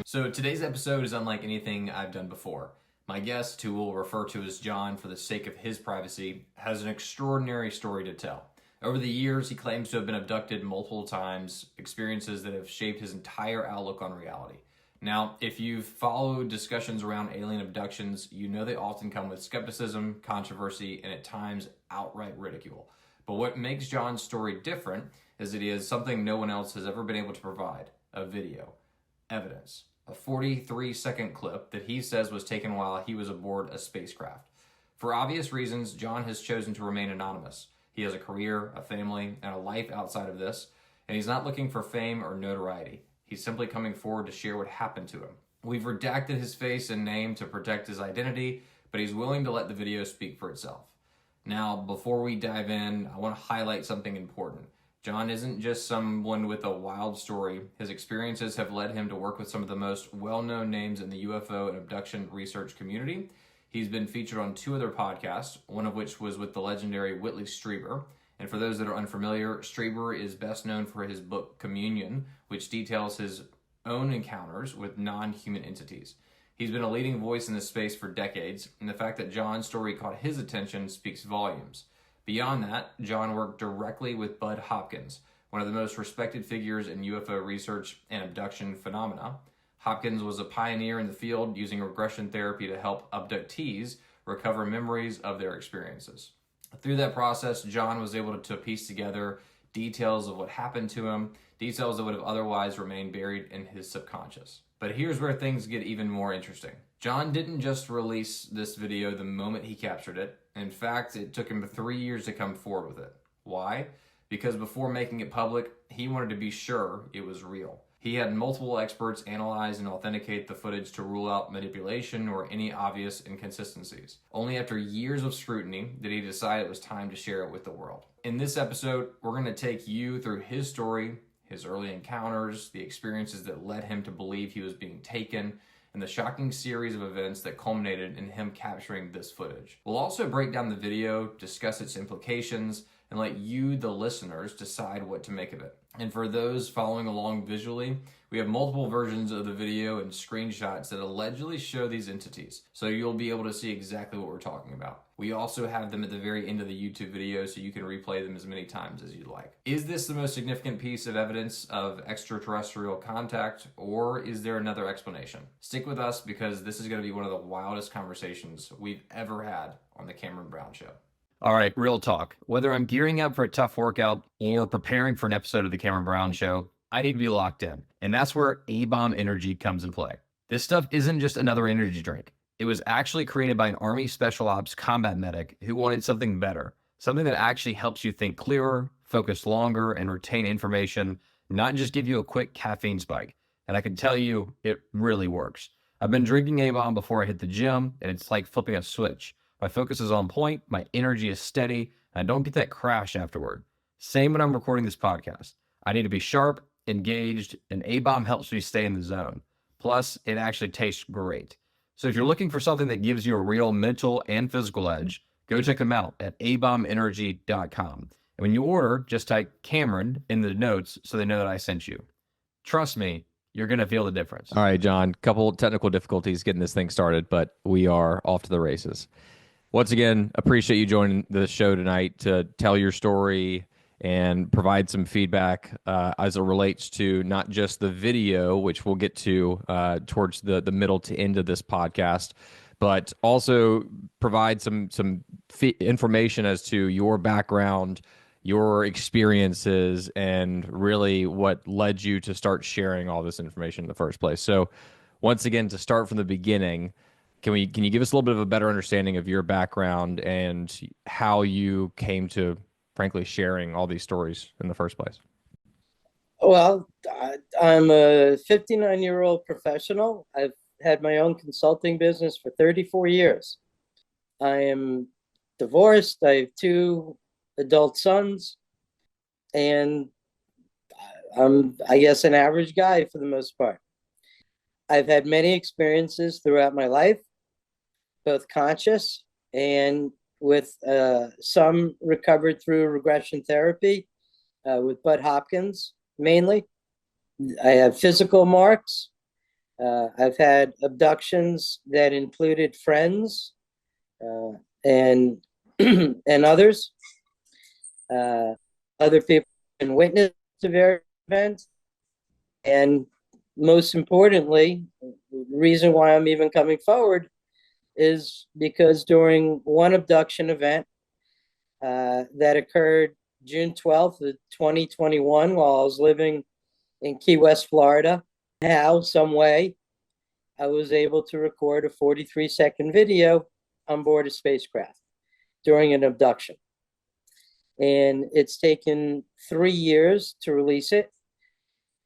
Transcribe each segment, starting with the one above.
So today's episode is unlike anything I've done before. My guest, who we'll refer to as John for the sake of his privacy, has an extraordinary story to tell. Over the years, he claims to have been abducted multiple times, experiences that have shaped his entire outlook on reality. Now, if you've followed discussions around alien abductions, you know they often come with skepticism, controversy, and at times outright ridicule. But what makes John's story different is that he has something no one else has ever been able to provide: a video, evidence. A 43-second clip that he says was taken while he was aboard a spacecraft. For obvious reasons, John has chosen to remain anonymous. He has a career, a family, and a life outside of this, and he's not looking for fame or notoriety. He's simply coming forward to share what happened to him. We've redacted his face and name to protect his identity, but he's willing to let the video speak for itself. Now, before we dive in, I want to highlight something important. John isn't just someone with a wild story. His experiences have led him to work with some of the most well-known names in the UFO and abduction research community. He's been featured on 2 other podcasts, one of which was with the legendary Whitley Strieber. And for those that are unfamiliar, Strieber is best known for his book Communion, which details his own encounters with non-human entities. He's been a leading voice in this space for decades, and the fact that John's story caught his attention speaks volumes. Beyond that, John worked directly with Budd Hopkins, one of the most respected figures in UFO research and abduction phenomena. Hopkins was a pioneer in the field, using regression therapy to help abductees recover memories of their experiences. Through that process, John was able to piece together details of what happened to him, details that would have otherwise remained buried in his subconscious. But here's where things get even more interesting. John didn't just release this video the moment he captured it. In fact, it took him 3 years to come forward with it. Why? Because before making it public, he wanted to be sure it was real. He had multiple experts analyze and authenticate the footage to rule out manipulation or any obvious inconsistencies. Only after years of scrutiny did he decide it was time to share it with the world. In this episode, we're going to take you through his story, his early encounters, the experiences that led him to believe he was being taken, and the shocking series of events that culminated in him capturing this footage. We'll also break down the video, discuss its implications, and let you, the listeners, decide what to make of it. And for those following along visually, we have multiple versions of the video and screenshots that allegedly show these entities, so you'll be able to see exactly what we're talking about. We also have them at the very end of the YouTube video, so you can replay them as many times as you'd like. Is this the most significant piece of evidence of extraterrestrial contact, or is there another explanation? Stick with us, because this is going to be one of the wildest conversations we've ever had on The Cameron Brown Show. All right, real talk. Whether I'm gearing up for a tough workout or preparing for an episode of The Cameron Brown Show, I need to be locked in. And that's where A-Bomb Energy comes in play. This stuff isn't just another energy drink. It was actually created by an Army Special Ops combat medic who wanted something better, something that actually helps you think clearer, focus longer, and retain information, not just give you a quick caffeine spike. And I can tell you, it really works. I've been drinking A-Bomb before I hit the gym, and it's like flipping a switch. My focus is on point, my energy is steady, and I don't get that crash afterward. Same when I'm recording this podcast. I need to be sharp, engaged, and A-Bomb helps me stay in the zone. Plus, it actually tastes great. So if you're looking for something that gives you a real mental and physical edge, go check them out at abombenergy.com. And when you order, just type Cameron in the notes so they know that I sent you. Trust me, you're going to feel the difference. All right, John, couple technical difficulties getting this thing started, but we are off to the races. Once again, appreciate you joining the show tonight to tell your story and provide some feedback as it relates to not just the video, which we'll get to towards the middle to end of this podcast, but also provide some information as to your background, your experiences, and really what led you to start sharing all this information in the first place. So once again, to start from the beginning, can you give us a little bit of a better understanding of your background and how you came to, frankly, sharing all these stories in the first place? Well, I'm a 59-year-old professional. I've had my own consulting business for 34 years. I am divorced. I have 2 adult sons, and I'm, I guess, an average guy for the most part. I've had many experiences throughout my life, both conscious and with some recovered through regression therapy with Budd Hopkins mainly. I have physical marks. I've had abductions that included friends and and others. Other people can witness to various events. And most importantly, the reason why I'm even coming forward is because during one abduction event that occurred June 12th of 2021 while I was living in Key West, Florida, how, some way, I was able to record a 43-second video on board a spacecraft during an abduction. And it's taken 3 years to release it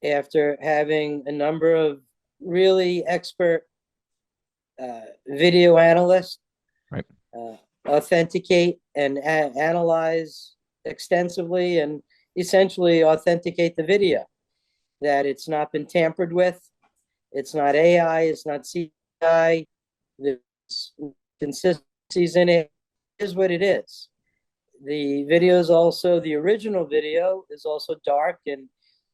after having a number of really expert video analysts Right. Authenticate and analyze extensively and essentially authenticate the video, that it's not been tampered with, it's not AI, it's not CGI, there's consistencies in it. It is what it is. The video is also, the original video is also dark and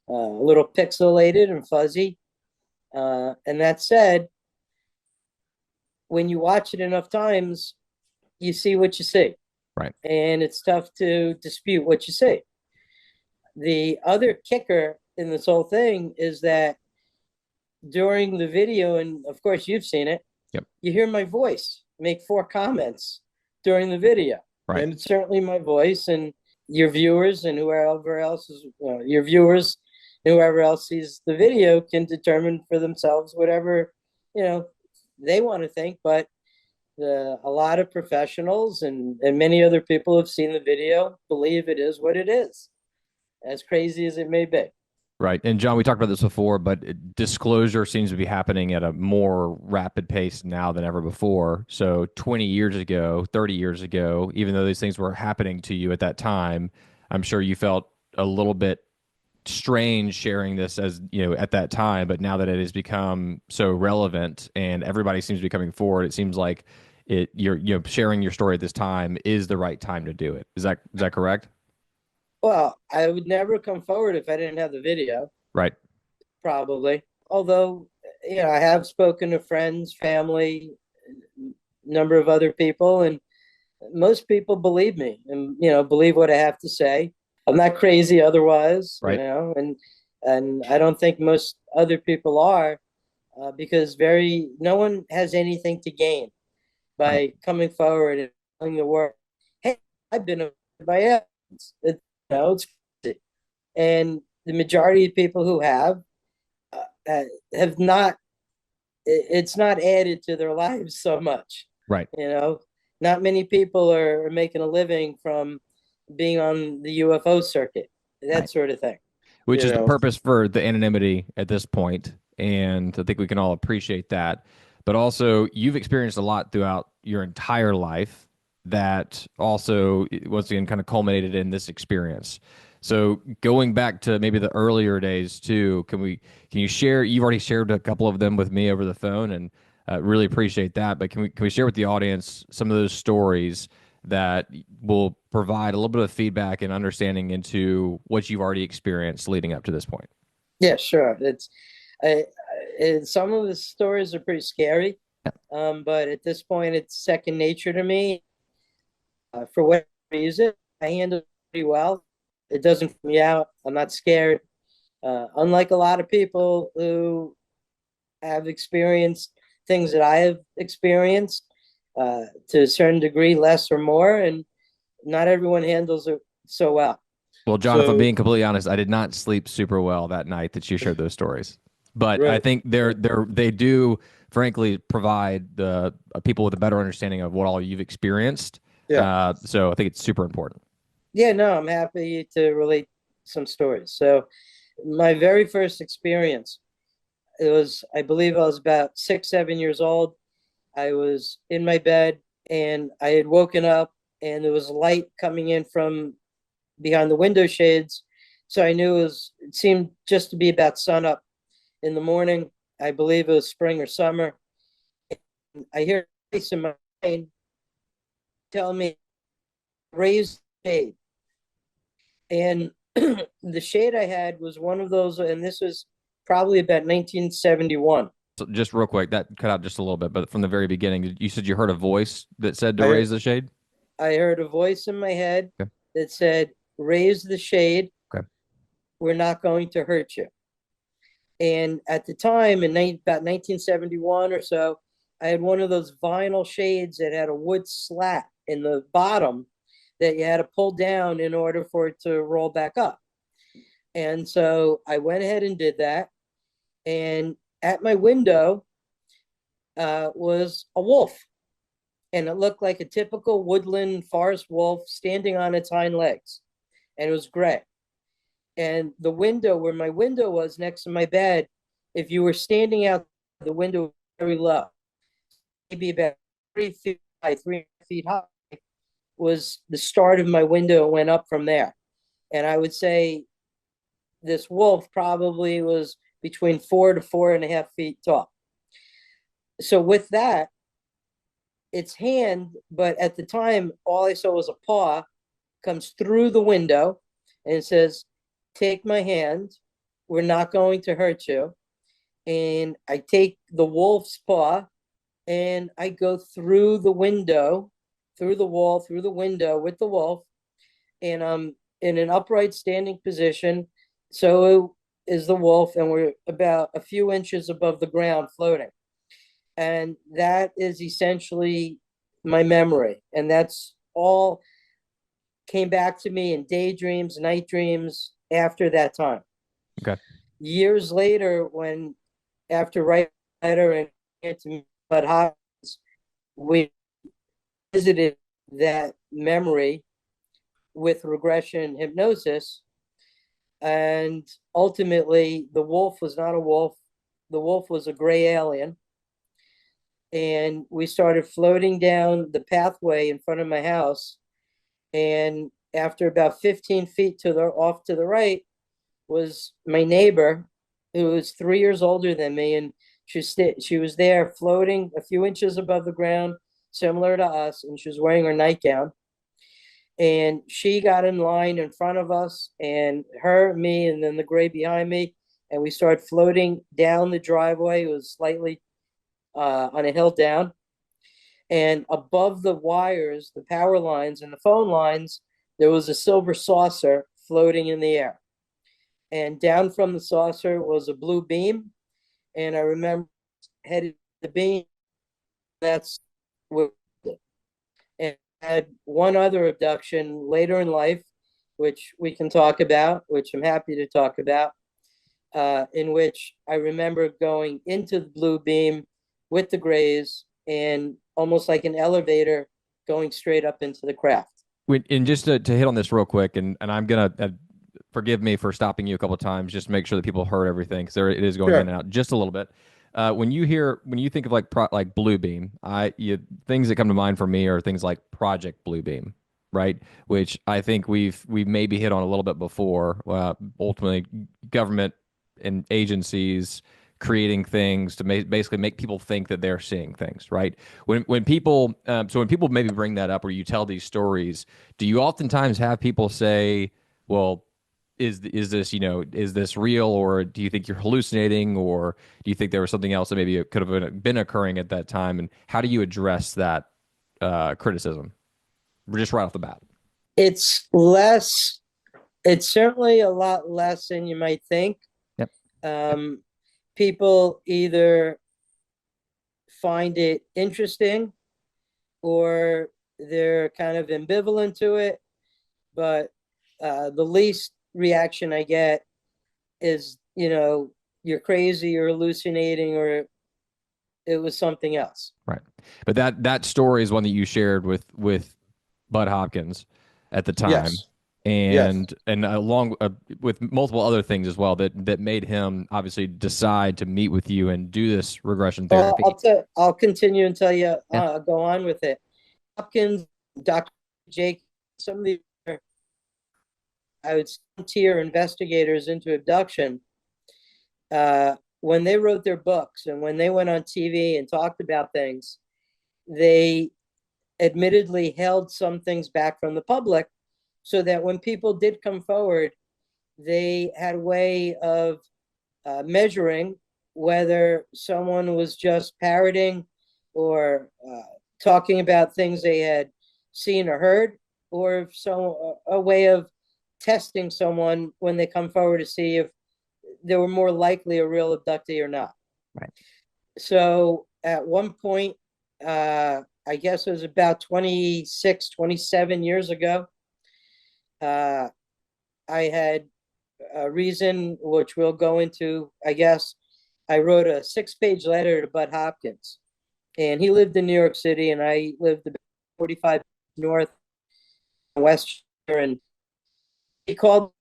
a little pixelated and fuzzy. And that said, when you watch it enough times, you see what you see. Right. And it's tough to dispute what you see. The other kicker in this whole thing is that during the video, and of course you've seen it, yep, you hear my voice make 4 comments during the video. Right. And it's certainly my voice, and your viewers and whoever else is, your viewers and whoever else sees the video can determine for themselves whatever, they want to think. But a lot of professionals and many other people who have seen the video believe it is what it is, as crazy as it may be. Right. And John, we talked about this before, but disclosure seems to be happening at a more rapid pace now than ever before. So 20 years ago, 30 years ago, even though these things were happening to you at that time, I'm sure you felt a little bit strange sharing this as, at that time. But now that it has become so relevant and everybody seems to be coming forward, it seems like you're sharing your story at this time is the right time to do it. Is that correct? Well, I would never come forward if I didn't have the video. Right. Probably. Although, I have spoken to friends, family, number of other people, and most people believe me and, believe what I have to say. I'm not crazy otherwise, right, and I don't think most other people are, because no one has anything to gain by coming forward and telling the world, hey, I've been by evidence. It's crazy. And the majority of people who have not, it's not added to their lives so much. Right. Not many people are making a living from being on the UFO circuit, that sort of thing. Which is the purpose for the anonymity at this point. And I think we can all appreciate that. But also, you've experienced a lot throughout your entire life that also, once again, kind of culminated in this experience. So going back to maybe the earlier days too, can you share? You've already shared a couple of them with me over the phone, and really appreciate that. But can we share with the audience some of those stories that will provide a little bit of feedback and understanding into what you've already experienced leading up to this point? Yeah, sure. Some of the stories are pretty scary, but at this point, it's second nature to me. For whatever reason, I handle it pretty well. It doesn't freak me out. I'm not scared. Unlike a lot of people who have experienced things that I have experienced, to a certain degree, less or more, and not everyone handles it so well. Well, John, if I'm being completely honest, I did not sleep super well that night that you shared those stories. But right. I think they do, frankly, provide the people with a better understanding of what all you've experienced. Yeah. So I think it's super important. Yeah, no, I'm happy to relate some stories. So my very first experience, I believe I was about 6, 7 years old. I was in my bed and I had woken up and there was light coming in from behind the window shades. So I knew it seemed just to be about sunup in the morning. I believe it was spring or summer. And I hear a voice in my mind tell me, raise the shade. And the shade I had was one of those, and this was probably about 1971. So just real quick, that cut out just a little bit, but from the very beginning, you said you heard a voice that said to I- raise the shade? I heard a voice in my head Okay. that said, raise the shade. Okay. We're not going to hurt you. And at the time, about 1971 or so, I had one of those vinyl shades that had a wood slat in the bottom that you had to pull down in order for it to roll back up. And so I went ahead and did that. And at my window was a wolf. And it looked like a typical woodland forest wolf standing on its hind legs. And it was gray. And the window, where my window was next to my bed, if you were standing out the window was very low, maybe about 3 feet high, 3 feet high, was the start of my window. It went up from there. And I would say this wolf probably was between 4 to 4.5 feet tall. So with that, its hand, but at the time, all I saw was a paw, comes through the window and says, take my hand. We're not going to hurt you. And I take the wolf's paw and I go through the window, through the wall, through the window with the wolf. And I'm in an upright standing position. So is the wolf, and we're about a few inches above the ground floating. And that is essentially my memory. And that's all came back to me in daydreams, night dreams after that time. Okay. Years later, after writing a letter and to Budd Hopkins, we visited that memory with regression hypnosis. And ultimately, the wolf was not a wolf. The wolf was a gray alien. And we started floating down the pathway in front of my house. And after about 15 feet off to the right was my neighbor, who was 3 years older than me. And she was there floating a few inches above the ground, similar to us. And she was wearing her nightgown. And she got in line in front of us, and her, me, and then the gray behind me. And we started floating down the driveway. It was slightly on a hill down. And above the wires, the power lines and the phone lines, there was a silver saucer floating in the air. And down from the saucer was a blue beam. And I remember headed the beam. That's what. And I had one other abduction later in life, which we can talk about, which I'm happy to talk about, in which I remember going into the blue beam with the grays and almost like an elevator going straight up into the craft. And just to hit on this real quick, and I'm going to forgive me for stopping you a couple of times, just to make sure that people heard everything, because it is going Sure. in and out just a little bit. When you think of like Bluebeam, things that come to mind for me are things like Project Bluebeam, right? Which I think we've maybe hit on a little bit before. Ultimately, government and agencies creating things to basically make people think that they're seeing things, right? When people maybe bring that up, or you tell these stories, do you oftentimes have people say, well, is this real, or do you think you're hallucinating, or do you think there was something else that maybe it could have been occurring at that time? And how do you address that criticism just right off the bat? It's certainly a lot less than you might think. Yep. People either find it interesting or they're kind of ambivalent to it, but the least reaction I get is, you're crazy, you're hallucinating, or it was something else. Right. But that story is one that you shared with Budd Hopkins at the time. Yes. And along with multiple other things as well that made him obviously decide to meet with you and do this regression therapy. I'll continue and tell you. Yeah. Go on with it. Hopkins, Dr. Jake, some of the I would tier investigators into abduction. When they wrote their books and when they went on TV and talked about things, they admittedly held some things back from the public, so that when people did come forward, they had a way of measuring whether someone was just parroting or talking about things they had seen or heard, or if a way of testing someone when they come forward to see if they were more likely a real abductee or not. Right. So at one point, I guess it was about 26, 27 years ago, I had a reason, which we'll go into, I guess. I wrote a 6-page letter to Budd Hopkins, and he lived in New York City, and I lived about 45 north, west, and he called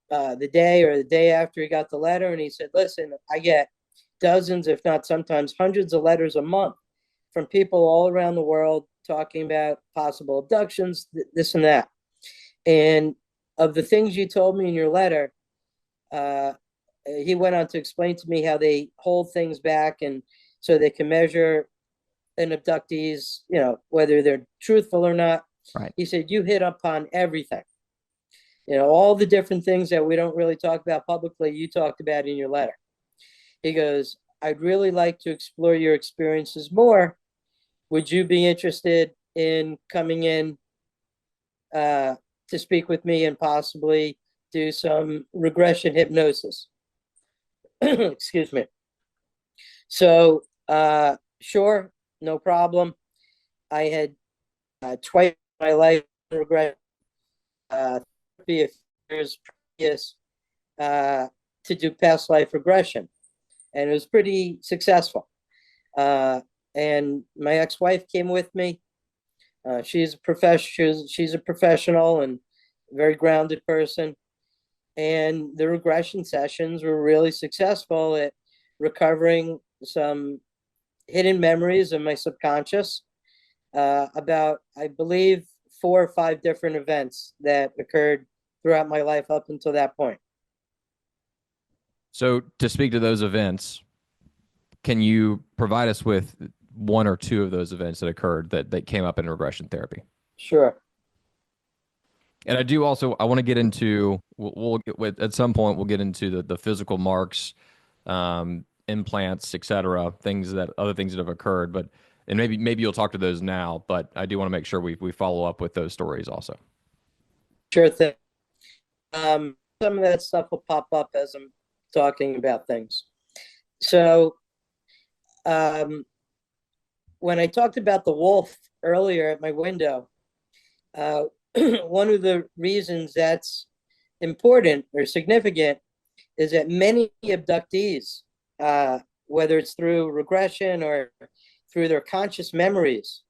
the day after he got the letter, and he said, listen, I get dozens, if not sometimes hundreds of letters a month from people all around the world talking about possible abductions, this and that. And of the things you told me in your letter, he went on to explain to me how they hold things back, and so they can measure an abductee's, whether they're truthful or not. Right. He said, you hit upon everything. All the different things that we don't really talk about publicly, you talked about in your letter. He goes, I'd really like to explore your experiences more. Would you be interested in coming in to speak with me and possibly do some regression hypnosis? Excuse me. So, sure, no problem. I had twice in my life regret therapy a few years previous to do past life regression, and it was pretty successful. And my ex-wife came with me. She's a professional and very grounded person. And the regression sessions were really successful at recovering some hidden memories of my subconscious about, I believe, 4 or 5 different events that occurred throughout my life up until that point. So to speak to those events, can you provide us with 1 or 2 of those events that occurred that came up in regression therapy? Sure. And I want to get into, at some point, we'll get into the physical marks, implants, etc., other things that have occurred, and maybe you'll talk to those now, but I do want to make sure we follow up with those stories also. Sure thing. Some of that stuff will pop up as I'm talking about things. So, when I talked about the wolf earlier at my window, one of the reasons that's important or significant is that many abductees, whether it's through regression or through their conscious memories,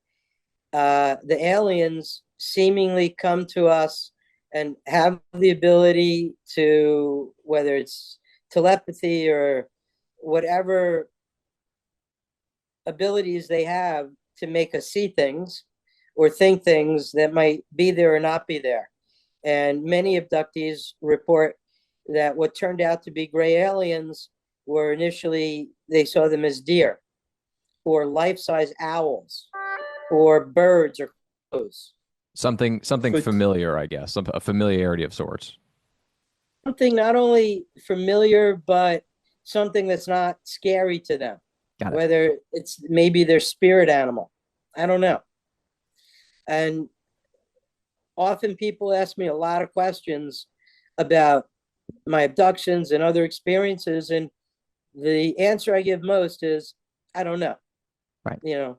the aliens seemingly come to us and have the ability to, whether it's telepathy or whatever abilities they have to make us see things or think things that might be there or not be there. And many abductees report that what turned out to be gray aliens were initially, they saw them as deer or life-size owls or birds or crows. Something familiar, I guess, a familiarity of sorts. Something not only familiar, but something that's not scary to them. Got it. Whether it's maybe their spirit animal. I don't know. And often people ask me a lot of questions about my abductions and other experiences, and the answer I give most is, I don't know. Right.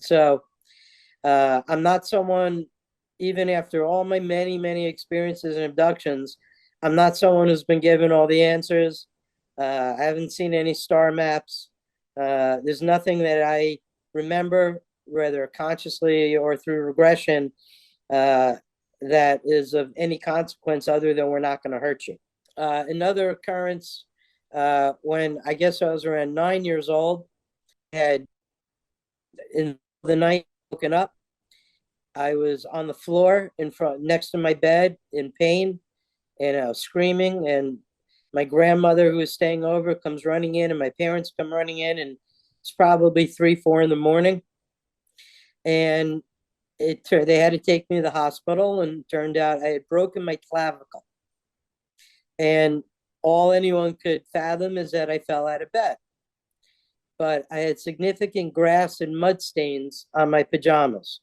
So I'm not someone, even after all my many experiences and abductions, I'm not someone who's been given all the answers. I haven't seen any star maps. There's nothing that I remember, whether consciously or through regression, that is of any consequence other than we're not going to hurt you. Another occurrence, when I guess I was around 9 years old, I had in the night woken up. I was on the floor next to my bed in pain, and I was screaming, and my grandmother, who was staying over, comes running in, and my parents come running in, and it's probably 3, 4 in the morning. And they had to take me to the hospital, and it turned out I had broken my clavicle. And all anyone could fathom is that I fell out of bed. But I had significant grass and mud stains on my pajamas.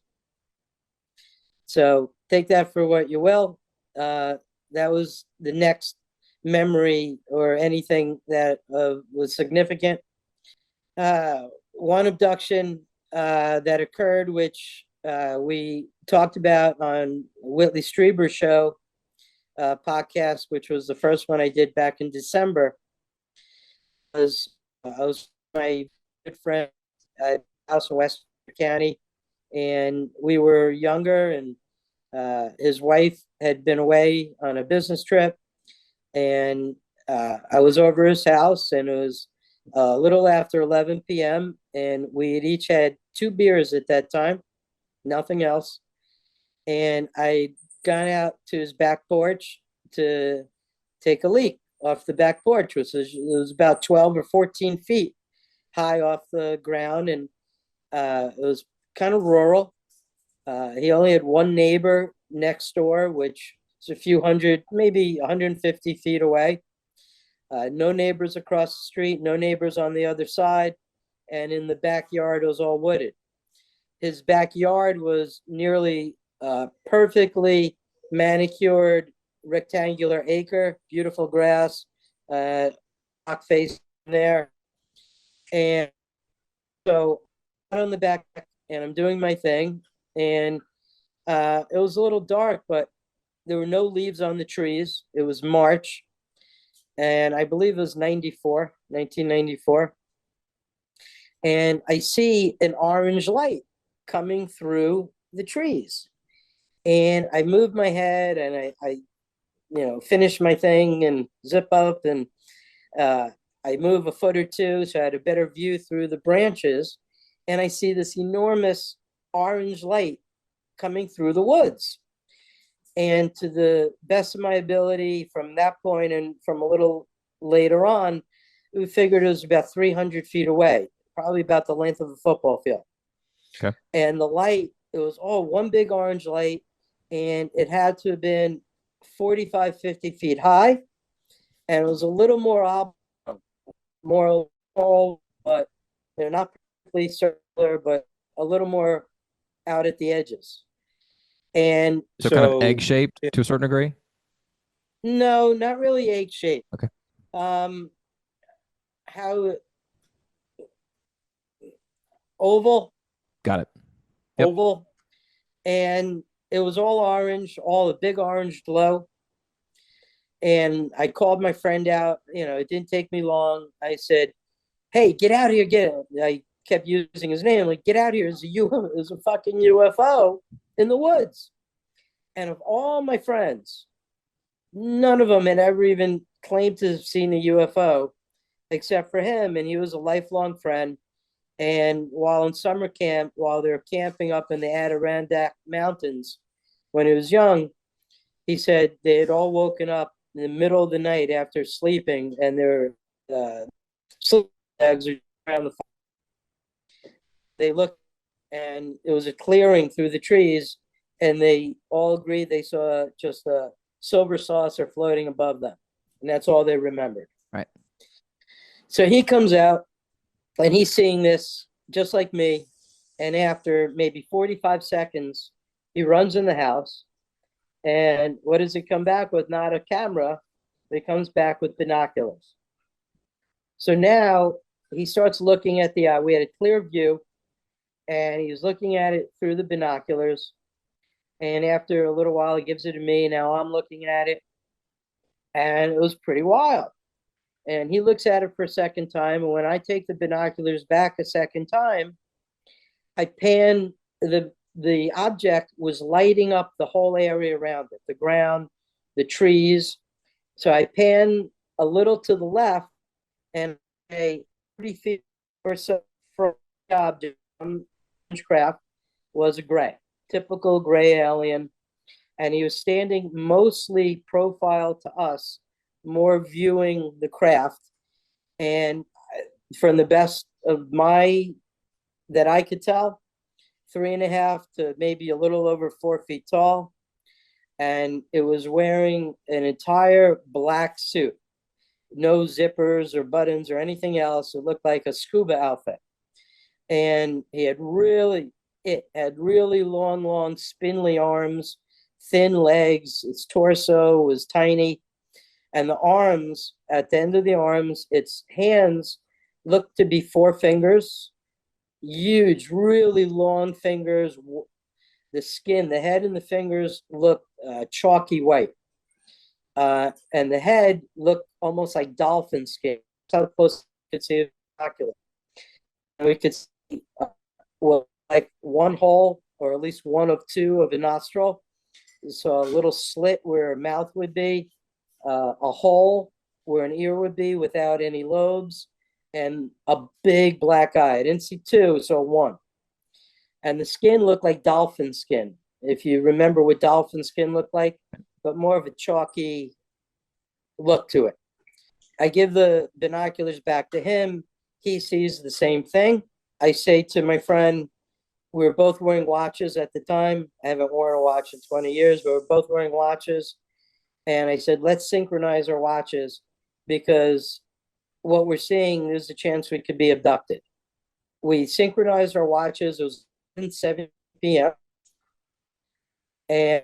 So take that for what you will. That was the next memory or anything that was significant. One abduction that occurred, which we talked about on Whitley Strieber's show podcast, which was the first one I did back in December, was I was my good friend at house in West County, and we were younger, and his wife had been away on a business trip, and I was over his house, and it was a little after 11 p.m., and we had each had 2 beers at that time, nothing else. And I'd gone out to his back porch to take a leak off the back porch, which was about 12 or 14 feet high off the ground, and it was kind of rural. He only had one neighbor next door, which is a few hundred, maybe 150 feet away. No neighbors across the street, no neighbors on the other side. And in the backyard, it was all wooded. His backyard was nearly perfectly manicured rectangular acre, beautiful grass, rock face there. And so I'm on the back and I'm doing my thing. And it was a little dark, but there were no leaves on the trees. It was March. And I believe it was 1994. And I see an orange light coming through the trees. And I move my head and I finish my thing and zip up, and I move a foot or two so I had a better view through the branches. And I see this enormous orange light coming through the woods. And to the best of my ability from that point and from a little later on, we figured it was about 300 feet away, probably about the length of a football field. Okay. And the light, it was all one big orange light, and it had to have been 45, 50 feet high. And it was a little more tall, but they're not perfectly circular, but a little more out at the edges. And so kind of egg-shaped to a certain degree? No, not really egg-shaped. Okay. How oval? Got it. Yep. Oval. And it was all orange, all a big orange glow. And I called my friend out. It didn't take me long. I said, "Hey, get out here, I kept using his name, like, get out here. There's a fucking UFO in the woods." And of all my friends, none of them had ever even claimed to have seen a UFO except for him. And he was a lifelong friend. And while in summer camp, while they were camping up in the Adirondack Mountains, when he was young, he said they had all woken up in the middle of the night after sleeping, and their sleeping bags were around the fire. They looked, and it was a clearing through the trees, and they all agreed they saw just a silver saucer floating above them, and that's all they remembered. Right. So he comes out, and he's seeing this just like me, and after maybe 45 seconds, he runs in the house, and what does he come back with? Not a camera, but he comes back with binoculars. So now he starts looking at we had a clear view, and he was looking at it through the binoculars. And after a little while, he gives it to me. Now I'm looking at it, and it was pretty wild. And he looks at it for a second time. And when I take the binoculars back a second time, I pan, the object was lighting up the whole area around it, the ground, the trees. So I pan a little to the left, and a 30 feet or so from the object, craft, was a gray, typical gray alien. And he was standing mostly profile to us, more viewing the craft. And from the best of that I could tell, 3.5 to maybe a little over 4 feet tall. And it was wearing an entire black suit. no zippers or buttons or anything else. It looked like a scuba outfit. And it had really long, spindly arms, thin legs. Its torso was tiny. And the arms, at the end of the arms, its hands looked to be 4 fingers, huge, really long fingers. The skin, the head and the fingers looked chalky white. And the head looked almost like dolphin skin. How close we could see it binocular. And we could see like one hole, or at least one of 2 of a nostril. So a little slit where a mouth would be, a hole where an ear would be without any lobes, and a big black eye. I didn't see 2, so 1. And the skin looked like dolphin skin, if you remember what dolphin skin looked like, but more of a chalky look to it. I give the binoculars back to him. He sees the same thing. I say to my friend, we were both wearing watches at the time. I haven't worn a watch in 20 years, but we're both wearing watches. And I said, let's synchronize our watches, because what we're seeing, there's a chance we could be abducted. We synchronized our watches. It was 7 p.m. And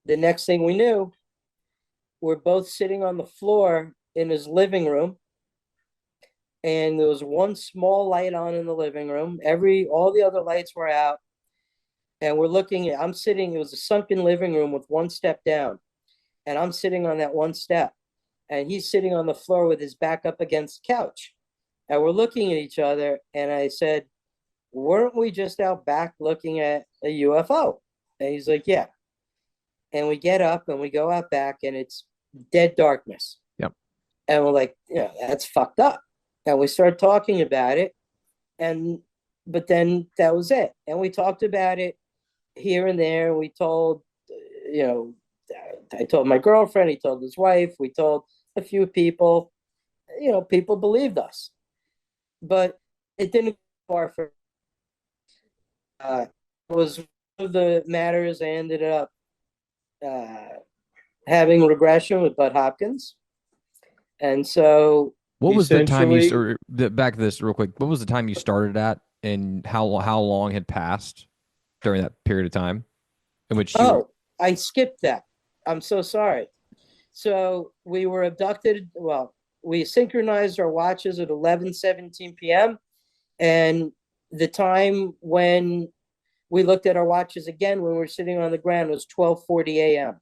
the next thing we knew, we're both sitting on the floor in his living room. And there was one small light on in the living room. All the other lights were out. And we're looking at, it was a sunken living room with 1 step down. And I'm sitting on that 1 step. And he's sitting on the floor with his back up against the couch. And we're looking at each other. And I said, weren't we just out back looking at a UFO? And he's like, yeah. And we get up and we go out back, and it's dead darkness. Yep. And we're like, that's fucked up. And we started talking about it. But then that was it. And we talked about it here and there. We told, I told my girlfriend, he told his wife, we told a few people, people believed us. But it didn't go far for it was one of the matters I ended up having regression with Budd Hopkins. And so what was the time you started, back to this real quick, what was the time you started at, and how long had passed during that period of time in which I skipped that. I'm so sorry. So we were abducted. Well, we synchronized our watches at 11:17 p.m. And the time when we looked at our watches again when we were sitting on the ground was 12:40 a.m.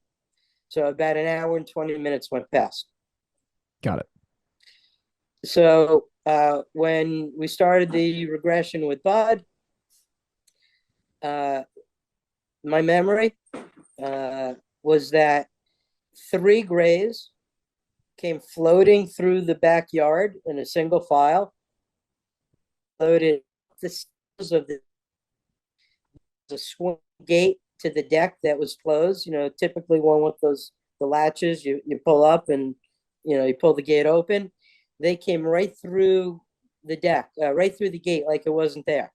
So about an hour and 20 minutes went past. Got it. So when we started the regression with Budd, my memory was that 3 grays came floating through the backyard in a single file, floated the stairs of the swing gate to the deck that was closed. Typically one with the latches, you pull up and you pull the gate open. They came right through the deck, right through the gate, like it wasn't there.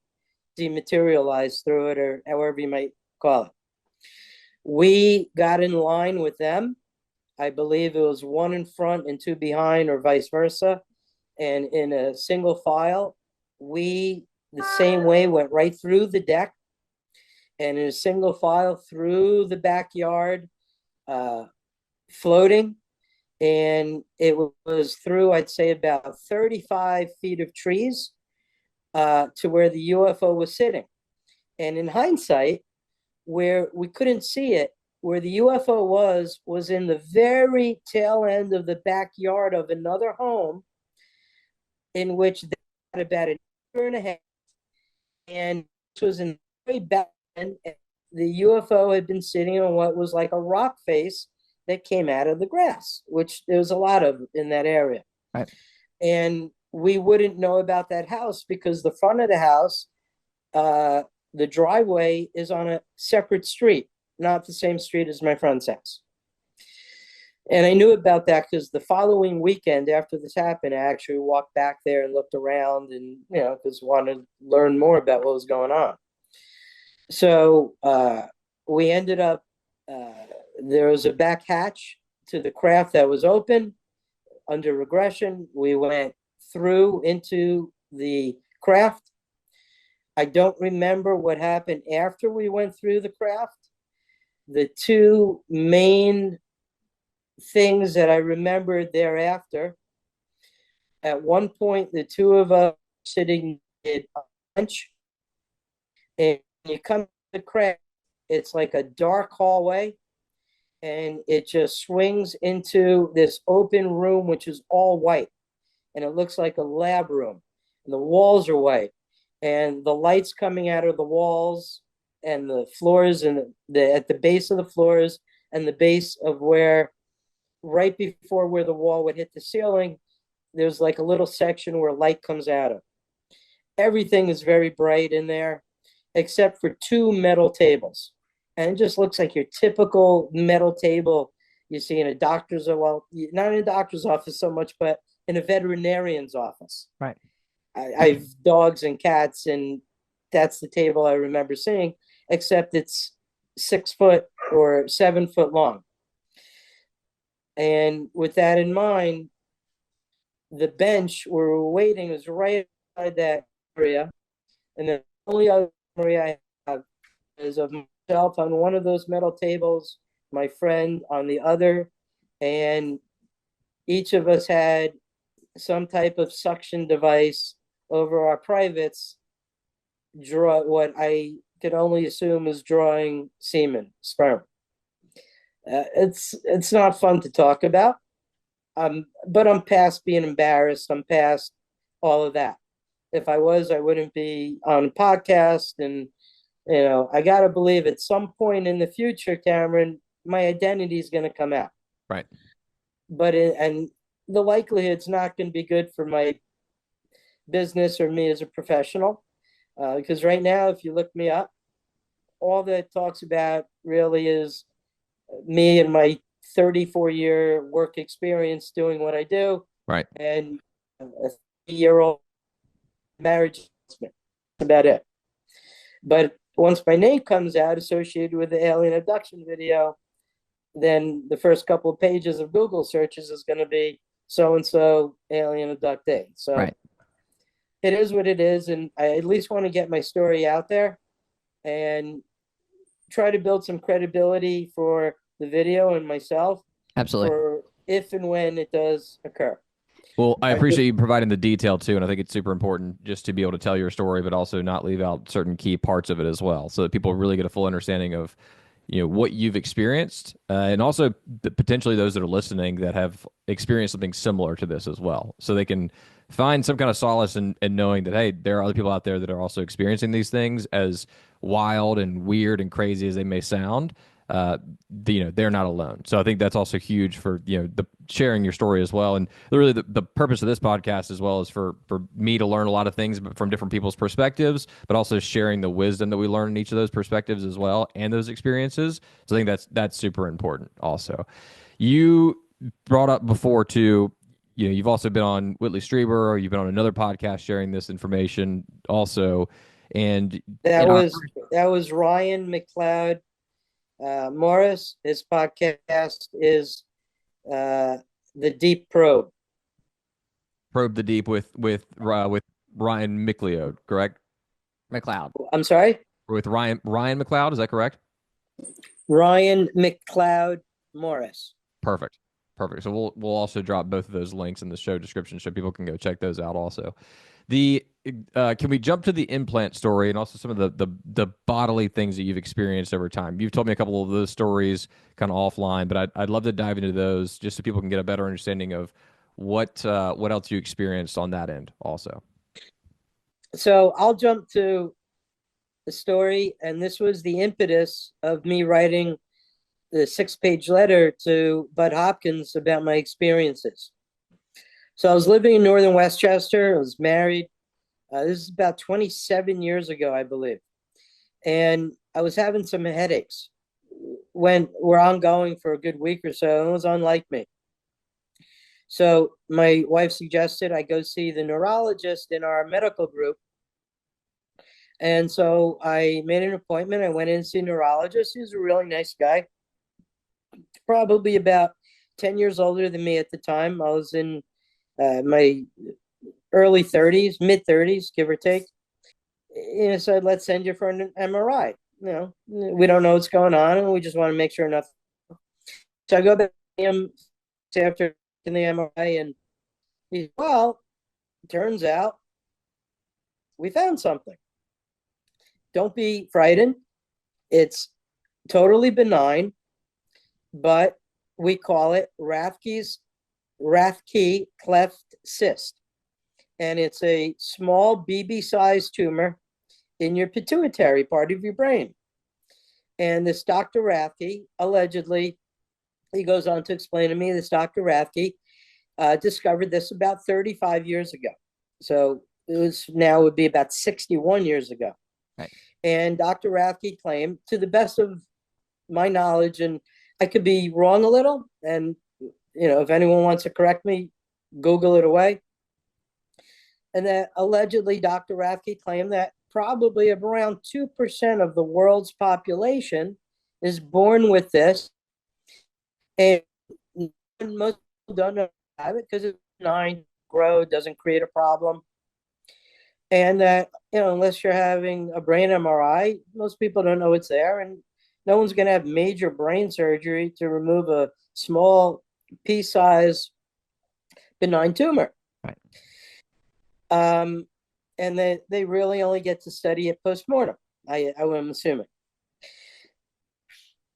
Dematerialized through it, or however you might call it. We got in line with them. I believe it was 1 in front and 2 behind, or vice versa. And in a single file, we, the same way, went right through the deck, and in a single file through the backyard, floating. And it was through, I'd say, about 35 feet of trees to where the UFO was sitting. And in hindsight, where we couldn't see it, where the UFO was in the very tail end of the backyard of another home, in which they had about an acre and a half. And this was in the very back end. The UFO had been sitting on what was like a rock face that came out of the grass, which there was a lot of in that area. Right. And we wouldn't know about that house because the front of the house, the driveway is on a separate street, not the same street as my friend's house. And I knew about that because the following weekend after this happened, I actually walked back there and looked around and, because I wanted to learn more about what was going on. So we ended up, there was a back hatch to the craft that was open. under regression. We went through into the craft. I don't remember what happened after we went through the craft. The two main things that I remember thereafter, at one point, the two of us sitting at a bench, and you come to the craft, it's like a dark hallway, and it just swings into this open room, which is all white, and it looks like a lab room. And the walls are white, and the lights coming out of the walls and the floors, and at the base of the floors and the base of where, right before where the wall would hit the ceiling, there's like a little section where light comes out of. Everything is very bright in there, except for two metal tables. And it just looks like your typical metal table you see in a doctor's, well, not in a doctor's office so much, but in a veterinarian's office. Right. I have dogs and cats, and that's the table I remember seeing, except it's 6 foot or 7 foot long. And with that in mind, the bench where we were waiting was right outside that area. And the only other memory I have is of myself on one of those metal tables, my friend on the other, and each of us had some type of suction device over our privates, draw what I could only assume is drawing semen, sperm. It's not fun to talk about, but I'm past being embarrassed. I'm past all of that. If I was, I wouldn't be on a podcast. And, you know, I got to believe at some point in the future, Cameron, my identity is going to come out. Right. But and the likelihood's not going to be good for my business or me as a professional. Because right now, if you look me up, all that talks about really is me and my 34-year work experience doing what I do. Right. And a 3-year-old marriage. That's about it. But once my name comes out associated with the alien abduction video, then the first couple of pages of Google searches is going to be so-and-so alien abductee. So Right. It is what it is. And I at least want to get my story out there and try to build some credibility for the video and myself. Absolutely. For if and when it does occur. Well, I appreciate you providing the detail too, and I think it's super important just to be able to tell your story, but also not leave out certain key parts of it as well, so that people really get a full understanding of, you know, what you've experienced, and also potentially those that are listening that have experienced something similar to this as well, so they can find some kind of solace in knowing that, hey, there are other people out there that are also experiencing these things, as wild and weird and crazy as they may sound. You know, they're not alone. So I think that's also huge for, you know, the sharing your story as well. And really the purpose of this podcast as well is for me to learn a lot of things from different people's perspectives, but also sharing the wisdom that we learn in each of those perspectives as well, and those experiences. So I think that's super important also. You brought up before too, you know, you've also been on Whitley Strieber, or you've been on another podcast sharing this information also. And that was Ryan McLeod Morris. His podcast is The Deep Probe. Probe the Deep with Ryan McLeod, correct? McLeod. I'm sorry? With Ryan McLeod, is that correct? Ryan McLeod Morris. Perfect. So we'll also drop both of those links in the show description so people can go check those out also. Can we jump to the implant story and also some of the bodily things that you've experienced over time? You've told me a couple of those stories kind of offline, but I'd love to dive into those just so people can get a better understanding of what else you experienced on that end also. So I'll jump to the story, and this was the impetus of me writing the 6-page letter to Budd Hopkins about my experiences. So I was living in northern Westchester. I was married. This is about 27 years ago, I believe. And I was having some headaches were ongoing for a good week or so, and it was unlike me. So my wife suggested I go see the neurologist in our medical group. And so I made an appointment. I went in to see a neurologist. He was a really nice guy, probably about 10 years older than me at the time. I was in my early 30s, mid 30s, give or take. Said, let's send you for an MRI. We don't know what's going on, and we just want to make sure nothing. So I go back to him after the MRI, and he's, well, turns out we found something. Don't be frightened. It's totally benign, but we call it Rathke cleft cyst. And it's a small BB-sized tumor in your pituitary part of your brain. And this Dr. Rathke, allegedly, he goes on to explain to me, this Dr. Rathke discovered this about 35 years ago. So it would be about 61 years ago. Right. And Dr. Rathke claimed, to the best of my knowledge, and I could be wrong a little, and if anyone wants to correct me, Google it away. And that allegedly Dr. Rathke claimed that probably around 2% of the world's population is born with this. And most people don't know about it because it's benign, grow, doesn't create a problem. And that, unless you're having a brain MRI, most people don't know it's there. And no one's going to have major brain surgery to remove a small pea-sized benign tumor. Right. And they really only get to study it post-mortem, I'm assuming.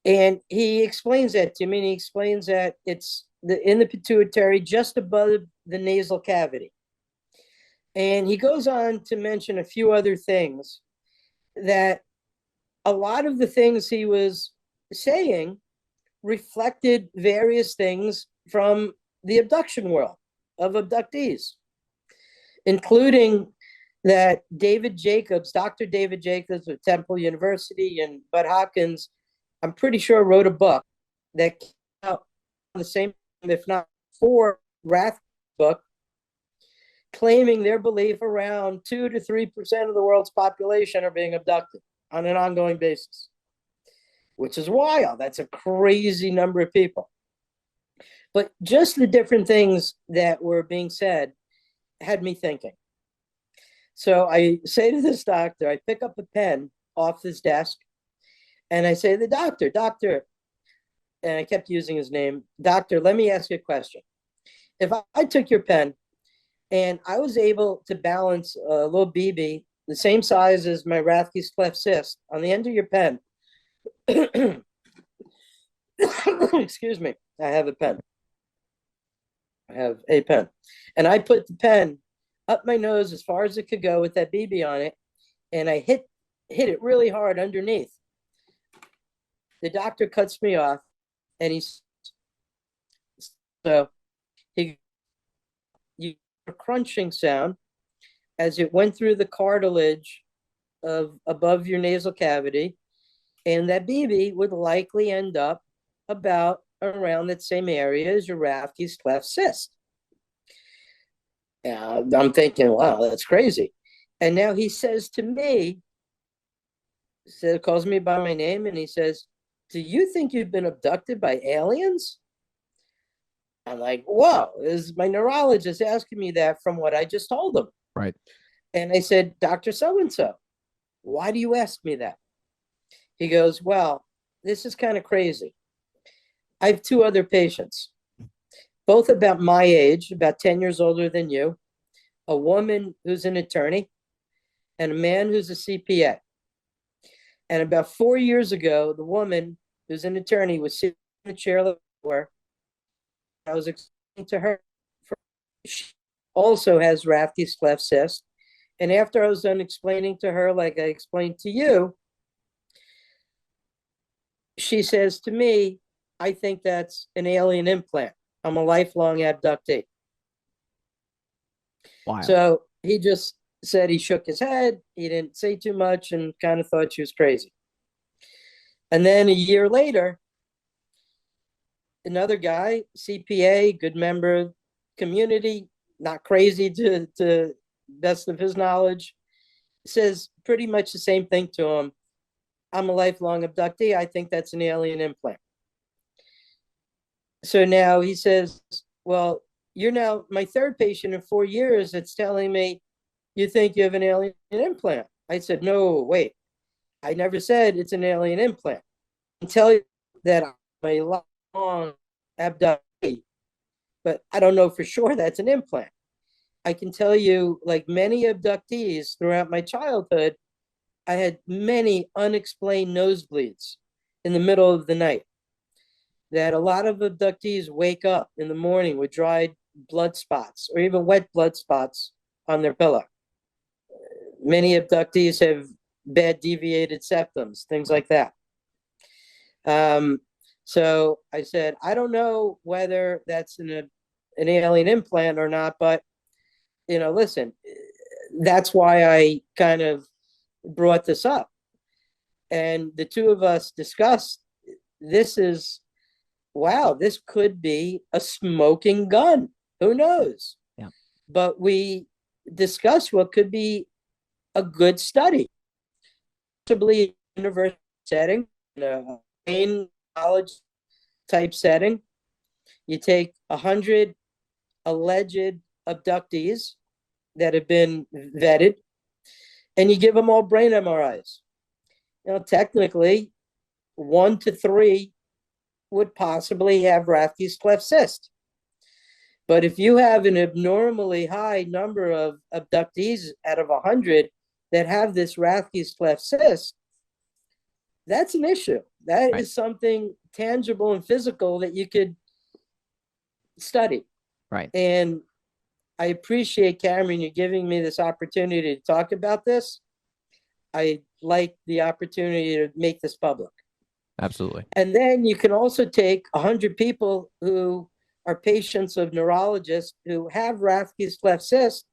And he explains that to me, and he explains that it's in the pituitary, just above the nasal cavity. And he goes on to mention a few other things, that a lot of the things he was saying reflected various things from the abduction world of abductees, including that Dr. David Jacobs of Temple University and Budd Hopkins, I'm pretty sure, wrote a book that came out the same, if not before, Rathke book, claiming their belief around 2 to 3% of the world's population are being abducted on an ongoing basis, which is wild. That's a crazy number of people. But just the different things that were being said had me thinking. So I say to this doctor, I pick up a pen off his desk, and I say to the doctor, and I kept using his name, doctor, let me ask you a question. If I took your pen and I was able to balance a little BB the same size as my Rathke's cleft cyst on the end of your pen, excuse me, I have a pen. And I put the pen up my nose as far as it could go with that BB on it, and I hit it really hard underneath. The doctor cuts me off, and you a crunching sound as it went through the cartilage of above your nasal cavity, and that BB would likely end up about around that same area as your Rathke's cleft cyst. I'm thinking, wow, that's crazy. And now he says to me, calls me by my name, and he says, do you think you've been abducted by aliens? I'm like, whoa, this is my neurologist asking me that from what I just told him. Right. And I said, Dr. So-and-so, why do you ask me that? He goes, well, this is kind of crazy. I have 2 other patients, both about my age, about 10 years older than you, a woman who's an attorney, and a man who's a CPA. And about 4 years ago, the woman who's an attorney was sitting in a chair where I was explaining to her, she also has Rathke's cleft cyst. And after I was done explaining to her, like I explained to you, she says to me, I think that's an alien implant. I'm a lifelong abductee. Wow. So he just said, he shook his head. He didn't say too much and kind of thought she was crazy. And then a year later, another guy, CPA, good member of community, not crazy to best of his knowledge, says pretty much the same thing to him. I'm a lifelong abductee. I think that's an alien implant. So now he says, well, you're now my third patient in 4 years that's telling me you think you have an alien implant. I said, no, wait. I never said it's an alien implant. I can tell you that I'm a long abductee, but I don't know for sure that's an implant. I can tell you, like many abductees throughout my childhood, I had many unexplained nosebleeds in the middle of the night. That a lot of abductees wake up in the morning with dried blood spots or even wet blood spots on their pillow. Many abductees have bad deviated septums, things like that. So I said, I don't know whether that's an alien implant or not, but listen, that's why I kind of brought this up. And the two of us discussed, wow, this could be a smoking gun. Who knows? Yeah. But we discussed what could be a good study, possibly a university setting, a main college type setting. You take 100 alleged abductees that have been vetted, and you give them all brain MRIs. Technically, 1 to 3 would possibly have Rathke's cleft cyst. But if you have an abnormally high number of abductees out of 100 that have this Rathke's cleft cyst, that's an issue. That Right. is something tangible and physical that you could study. Right. And I appreciate, Cameron, you giving me this opportunity to talk about this. I like the opportunity to make this public. Absolutely. And then you can also take 100 people who are patients of neurologists who have Rathke's cleft cyst,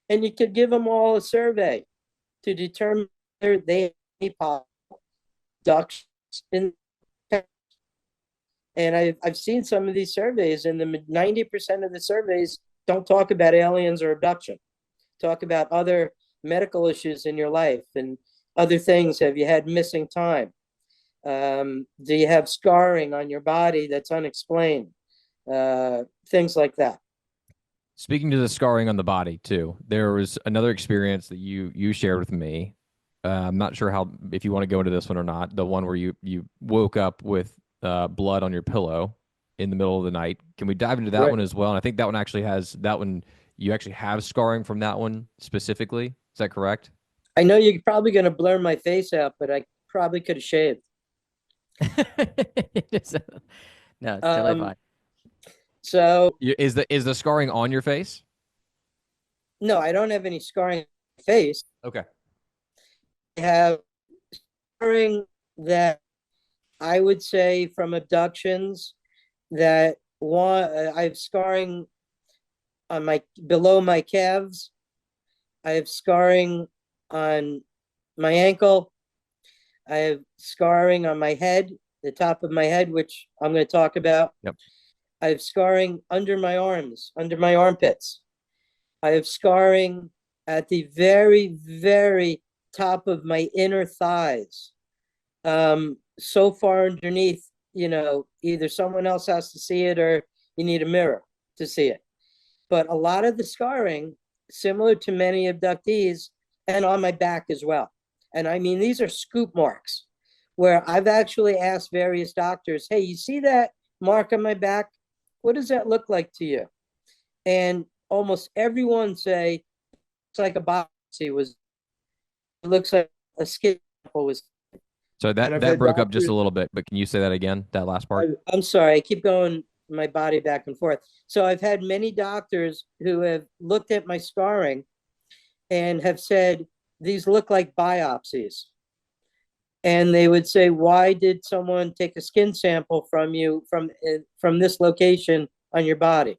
and you could give them all a survey to determine whether they have any abductions. And I've seen some of these surveys, and the 90% of the surveys don't talk about aliens or abduction. Talk about other medical issues in your life and other things. Have you had missing time? Do you have scarring on your body that's unexplained? Things like that. Speaking to the scarring on the body too, there was another experience that you shared with me. I'm not sure if you want to go into this one or not. The one where you woke up with blood on your pillow in the middle of the night. Can we dive into that one as well? And I think that one actually you actually have scarring from that one specifically. Is that correct? I know you're probably going to blur my face out, but I probably could have shaved. No, it's totally fine. So Is the scarring on your face? no, I don't have any scarring on my face. Okay. I have scarring that I would say from abductions that I have scarring on below my calves. I have scarring on my ankle. I have scarring on my head, the top of my head, which I'm going to talk about. Yep. I have scarring under my arms, under my armpits. I have scarring at the very, very top of my inner thighs. So far underneath, either someone else has to see it or you need a mirror to see it. But a lot of the scarring, similar to many abductees, and on my back as well. And I mean, these are scoop marks where I've actually asked various doctors, hey, you see that mark on my back? What does that look like to you? And almost everyone say, it's like a biopsy it looks like a skin sample was. So that broke up just a little bit, but can you say that again, that last part? I'm sorry, I keep going my body back and forth. So I've had many doctors who have looked at my scarring and have said, these look like biopsies. And they would say, why did someone take a skin sample from you from this location on your body?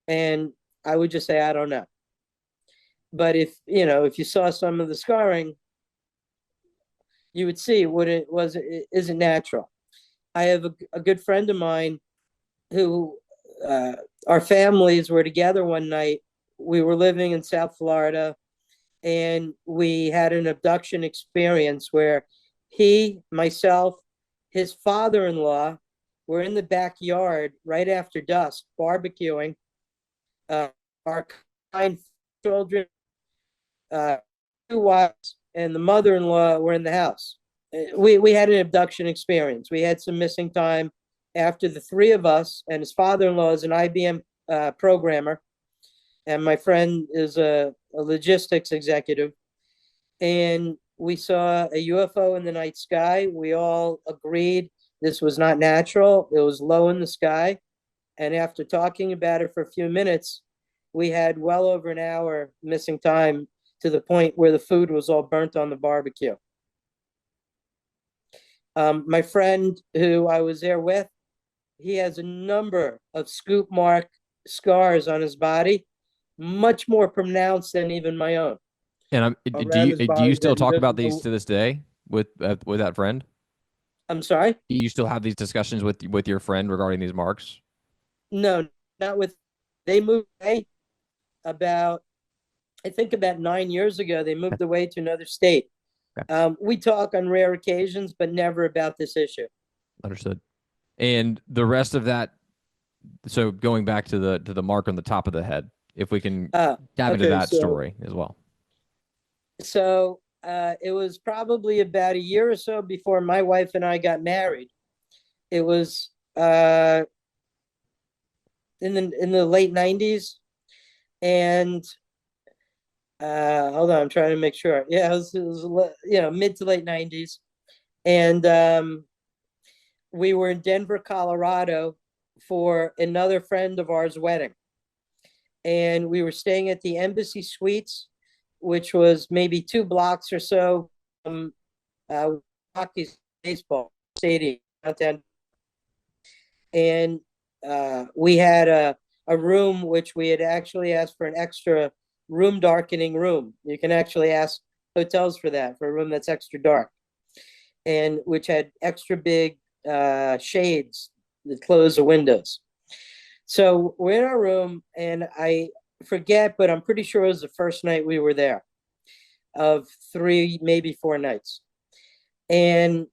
And I would just say, I don't know. But if you saw some of the scarring, you would see what it isn't natural. I have a good friend of mine who our families were together one night. We were living in South Florida, and we had an abduction experience where he, myself, his father-in-law, We're in the backyard right after dusk, barbecuing. Our kind children, 2 wives, and the mother-in-law were in the house. We had an abduction experience. We had some missing time after the 3 of us, and his father-in-law is an IBM programmer, and my friend is a logistics executive. And we saw a UFO in the night sky. We all agreed this was not natural. It was low in the sky. And after talking about it for a few minutes, we had well over an hour missing time, to the point where the food was all burnt on the barbecue. My friend who I was there with, he has a number of scoop mark scars on his body, much more pronounced than even my own. And do you still talk about these to this day with that friend? I'm sorry? Do you still have these discussions with your friend regarding these marks? No, not with. They moved away about 9 years ago. They moved away to another state. Okay. We talk on rare occasions, but never about this issue. Understood. And the rest of that. So going back to the mark on the top of the head, if we can dive into that story as well. So it was probably about a year or so before my wife and I got married. It was in the late 90s, and hold on, I'm trying to make sure. Yeah, it was mid to late 90s, and we were in Denver, Colorado, for another friend of ours' wedding, and we were staying at the Embassy Suites, which was maybe 2 blocks or so from Rockies baseball stadium downtown. And we had a room which we had actually asked for an extra room darkening room. You can actually ask hotels for that, for a room that's extra dark, and which had extra big shades that close the windows. So we're in our room, and I forget, but I'm pretty sure it was the first night we were there, of 3, maybe 4 nights. And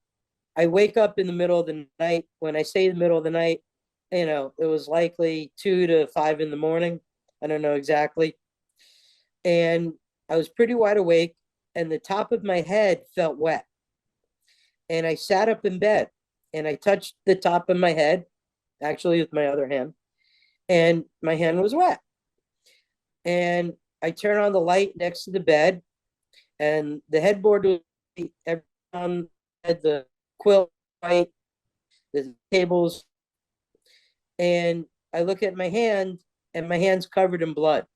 I wake up in the middle of the night. When I say the middle of the night, it was likely 2 to 5 in the morning. I don't know exactly. And I was pretty wide awake, and the top of my head felt wet. And I sat up in bed, and I touched the top of my head, actually with my other hand, and my hand was wet. And I turn on the light next to the bed, and the headboard was on the quilt, right, the tables, and I look at my hand, and my hand's covered in blood.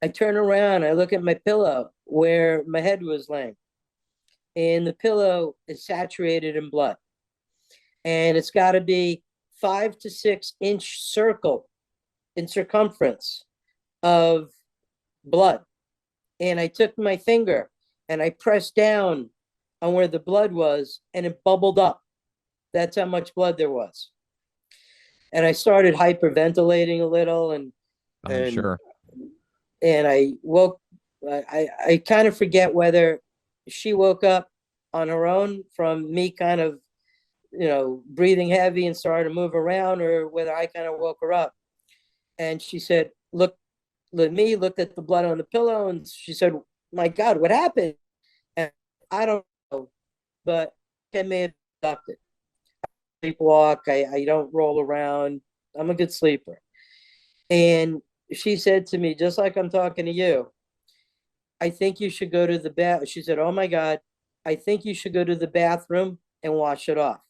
I turn around, I look at my pillow where my head was laying, and the pillow is saturated in blood, and it's got to be 5 to 6 inch circle in circumference of blood. And I took my finger and I pressed down on where the blood was, and it bubbled up. That's how much blood there was. And I started hyperventilating a little, and Sure. And I woke. I kind of forget whether she woke up on her own from me kind of, breathing heavy and started to move around, or whether I kind of woke her up. And she said, looked at the blood on the pillow, and she said, "My God, what happened?" And I don't know, but I may have abducted. I sleepwalk. I don't roll around. I'm a good sleeper. And she said to me, just like I'm talking to you, "I think you should go to the bath." She said, "Oh my God, I think you should go to the bathroom and wash it off."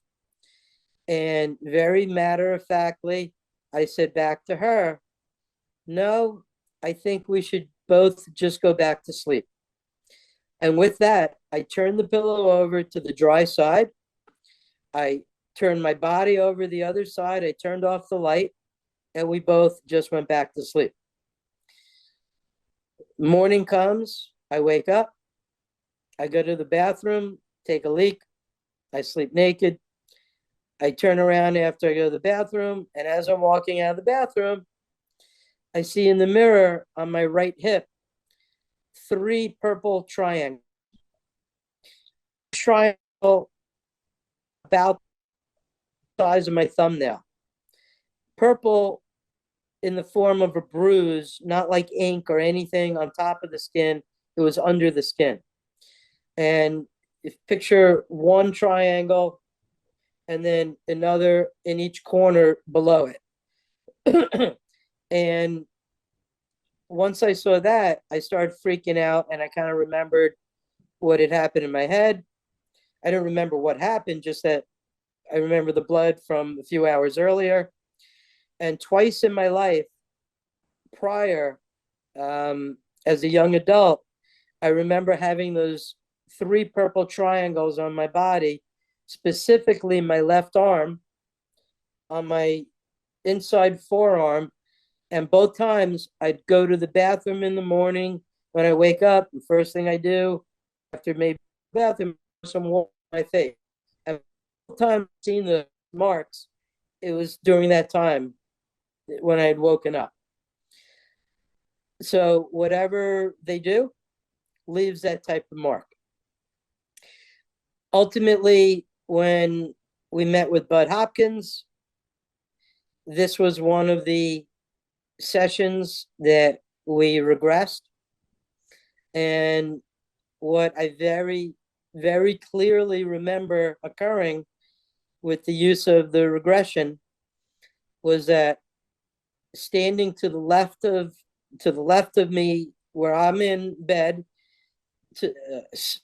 And very matter-of-factly, I said back to her, "No, I think we should both just go back to sleep." And with that, I turned the pillow over to the dry side. I turned my body over the other side. I turned off the light, and we both just went back to sleep. Morning comes, I wake up, I go to the bathroom, take a leak, I sleep naked. I turn around after I go to the bathroom, and as I'm walking out of the bathroom, I see in the mirror on my right hip 3 purple triangles. Triangle about size of my thumbnail. Purple in the form of a bruise, not like ink or anything on top of the skin. It was under the skin. And if picture one triangle and then another in each corner below it. And once I saw that, I started freaking out, and I kind of remembered what had happened in my head. I don't remember what happened, just that I remember the blood from a few hours earlier. And twice in my life prior, as a young adult, I remember having those 3 purple triangles on my body, specifically my left arm, on my inside forearm. And both times I'd go to the bathroom in the morning when I wake up. The first thing I do after maybe bathroom, some water on my face. And both times I've seen the marks, it was during that time when I had woken up. So whatever they do leaves that type of mark. Ultimately, when we met with Budd Hopkins, this was one of the sessions that we regressed. And what I very, very clearly remember occurring with the use of the regression was that standing to the left of me, where I'm in bed,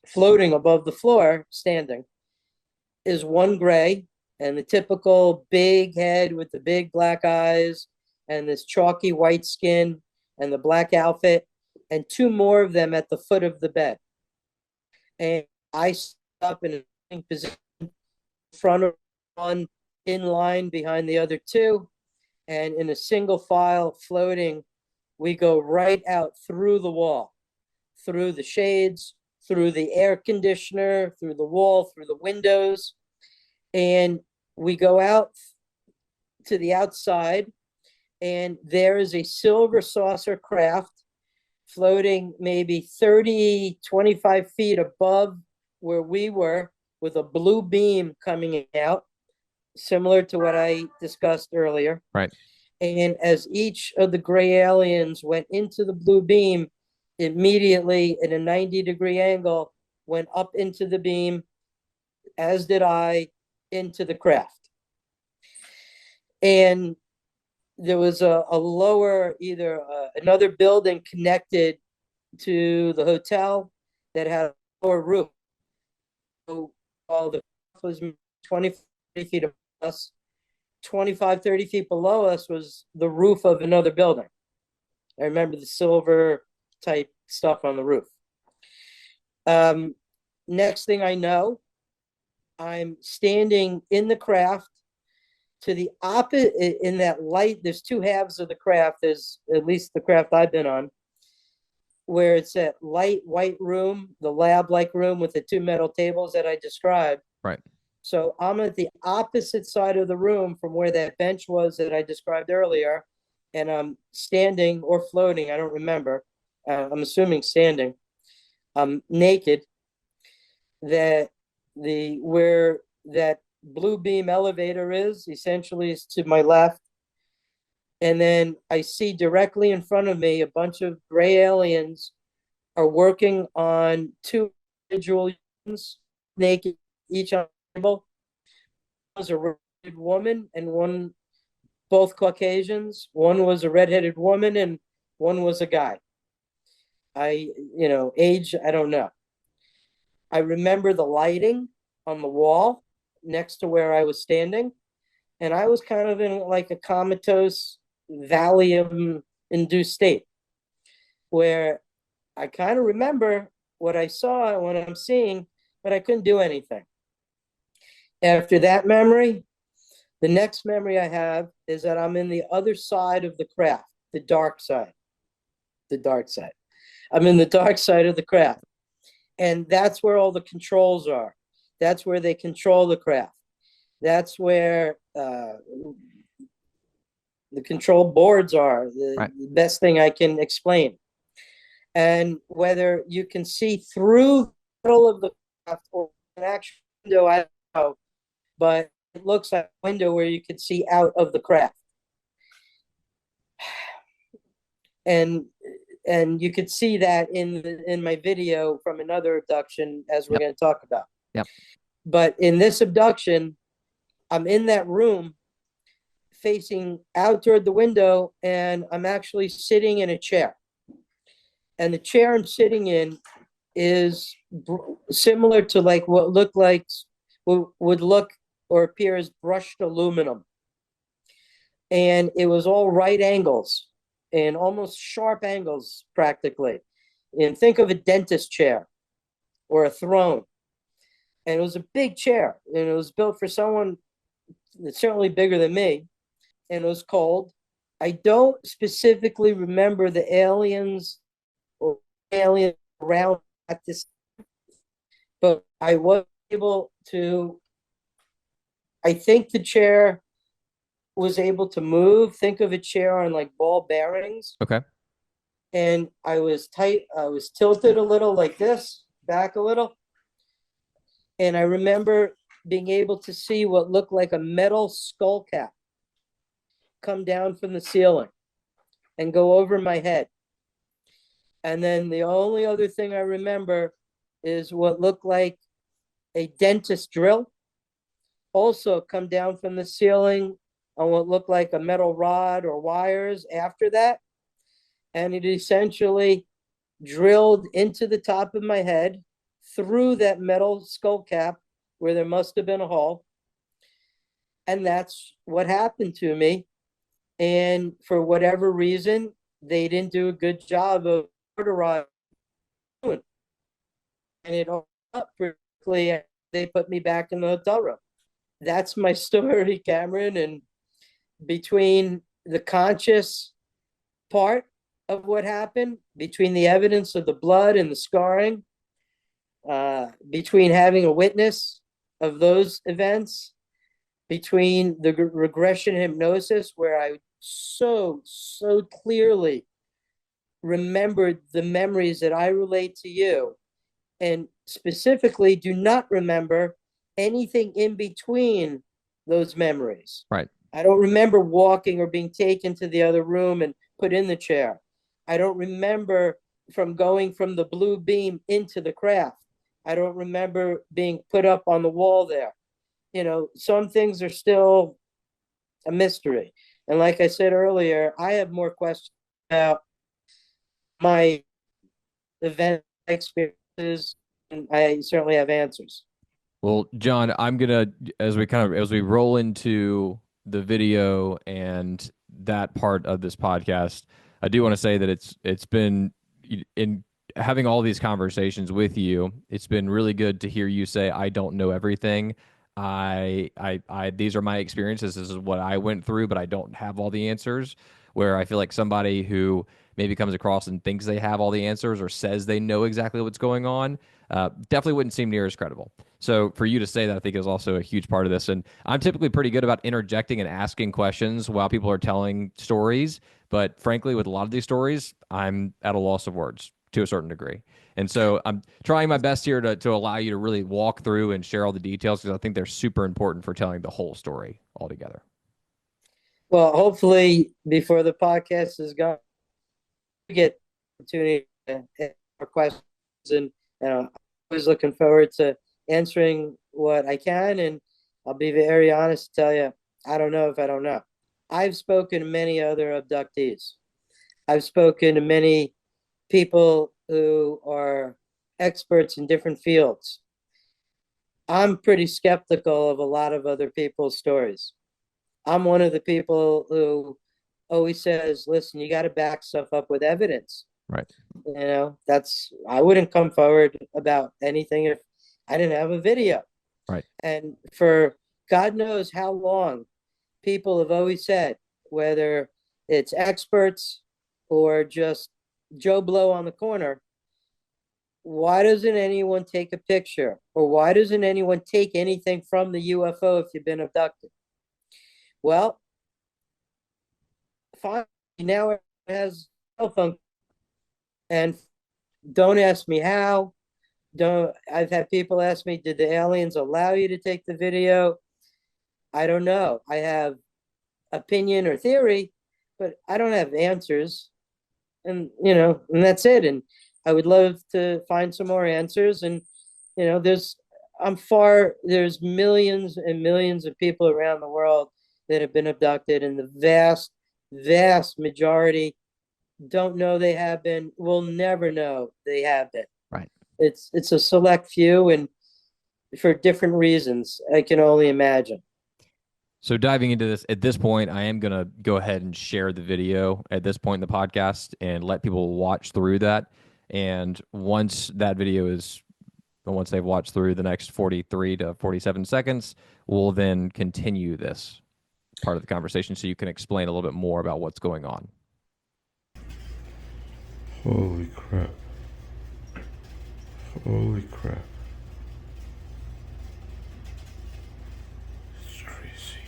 floating above the floor, standing, is one gray, and the typical big head with the big black eyes and this chalky white skin and the black outfit, and 2 more of them at the foot of the bed. And I stood up in a position in front of one, in line behind the other 2, and in a single file floating, we go right out through the wall, through the shades, through the air conditioner, through the wall, through the windows. And we go out to the outside, and there is a silver saucer craft floating maybe 30, 25 feet above where we were, with a blue beam coming out, similar to what I discussed earlier. Right. And as each of the gray aliens went into the blue beam, immediately at a 90-degree angle, went up into the beam, as did I, into the craft. And there was a lower, either another building connected to the hotel that had a lower roof. So all the was 20 feet above us. 25, 30 feet below us was the roof of another building. I remember the silver type stuff on the roof. Next thing I know, I'm standing in the craft to the opposite, in that light. There's 2 halves of the craft. There's at least the craft I've been on, where it's that light white room, the lab-like room with the 2 metal tables that I described. Right. So I'm at the opposite side of the room from where that bench was that I described earlier, and I'm standing or floating, I don't remember. I'm assuming standing. I'm naked. Where that blue beam elevator is, essentially, is to my left. And then I see directly in front of me a bunch of gray aliens are working on 2 individual humans, naked, each on the table. One was a redheaded woman and one, both Caucasians. One was a redheaded woman and one was a guy. Age, I don't know. I remember the lighting on the wall next to where I was standing, and I was kind of in like a comatose, Valium-induced state, where I kind of remember what I saw and what I'm seeing, but I couldn't do anything. After that memory, the next memory I have is that I'm in the other side of the craft, the dark side. The dark side. I'm in the dark side of the craft. And that's where all the controls are. That's where they control the craft. That's where the control boards are, the best thing I can explain. And whether you can see through the middle of the craft or an actual window, I don't know. But it looks like a window where you could see out of the craft. And you could see that in my video from another abduction, as we're going to talk about. Yep. But in this abduction, I'm in that room facing out toward the window, and I'm actually sitting in a chair. And the chair I'm sitting in is similar to like what would look or appear as brushed aluminum. And it was all right angles and almost sharp angles practically. And think of a dentist chair or a throne. And it was a big chair, and it was built for someone that's certainly bigger than me. And it was cold. I don't specifically remember the aliens or alien around at this, but I was able to, I think the chair was able to move. Think of a chair on like ball bearings. Okay. And I was tilted a little like this, back a little. And I remember being able to see what looked like a metal skull cap come down from the ceiling and go over my head. And then the only other thing I remember is what looked like a dentist drill also come down from the ceiling on what looked like a metal rod or wires after that. And it essentially drilled into the top of my head through that metal skull cap where there must have been a hole. And that's what happened to me. And for whatever reason, they didn't do a good job of cauterizing. And it all up quickly, and they put me back in the hotel room. That's my story, Cameron. And between the conscious part of what happened, between the evidence of the blood and the scarring, between having a witness of those events, between the regression hypnosis, where I so clearly remembered the memories that I relate to you, and specifically do not remember anything in between those memories. Right. I don't remember walking or being taken to the other room and put in the chair. I don't remember from going from the blue beam into the craft. I don't remember being put up on the wall there. You know, some things are still a mystery. And like I said earlier, I have more questions about my event experiences, and I certainly have answers. Well, John, I'm gonna as we roll into the video and that part of this podcast, I do want to say that it's been in having all these conversations with you. It's been really good to hear you say, "I don't know everything. I these are my experiences. This is what I went through, but I don't have all the answers." Where I feel like somebody who maybe comes across and thinks they have all the answers or says they know exactly what's going on, definitely wouldn't seem near as credible. So for you to say that, I think is also a huge part of this. And I'm typically pretty good about interjecting and asking questions while people are telling stories. But frankly, with a lot of these stories, I'm at a loss of words to a certain degree. And so I'm trying my best here to allow you to really walk through and share all the details, because I think they're super important for telling the whole story altogether. Well, hopefully before the podcast is gone, we get opportunity to answer questions, and I'm always looking forward to answering what I can. And I'll be very honest to tell you, I don't know if I don't know. I've spoken to many other abductees. I've spoken to many people who are experts in different fields. I'm pretty skeptical of a lot of other people's stories. I'm one of the people who always says, listen, you got to back stuff up with evidence. Right. You know, I wouldn't come forward about anything if I didn't have a video. Right. And for God knows how long, people have always said, whether it's experts or just Joe Blow on the corner, why doesn't anyone take a picture, or why doesn't anyone take anything from the UFO if you've been abducted? Well, finally, now it has cell phone, and don't ask me how. I've had people ask me, did the aliens allow you to take the video? I don't know. I have opinion or theory, but I don't have answers. And, and that's it. And I would love to find some more answers. And, there's millions and millions of people around the world that have been abducted, and the vast, vast majority don't know they have been, will never know they have been. Right. It's a select few, and for different reasons, I can only imagine. So diving into this, at this point, I am going to go ahead and share the video at this point in the podcast and let people watch through that. And once they've watched through the next 43 to 47 seconds, we'll then continue this part of the conversation so you can explain a little bit more about what's going on. Holy crap. Holy crap. It's crazy.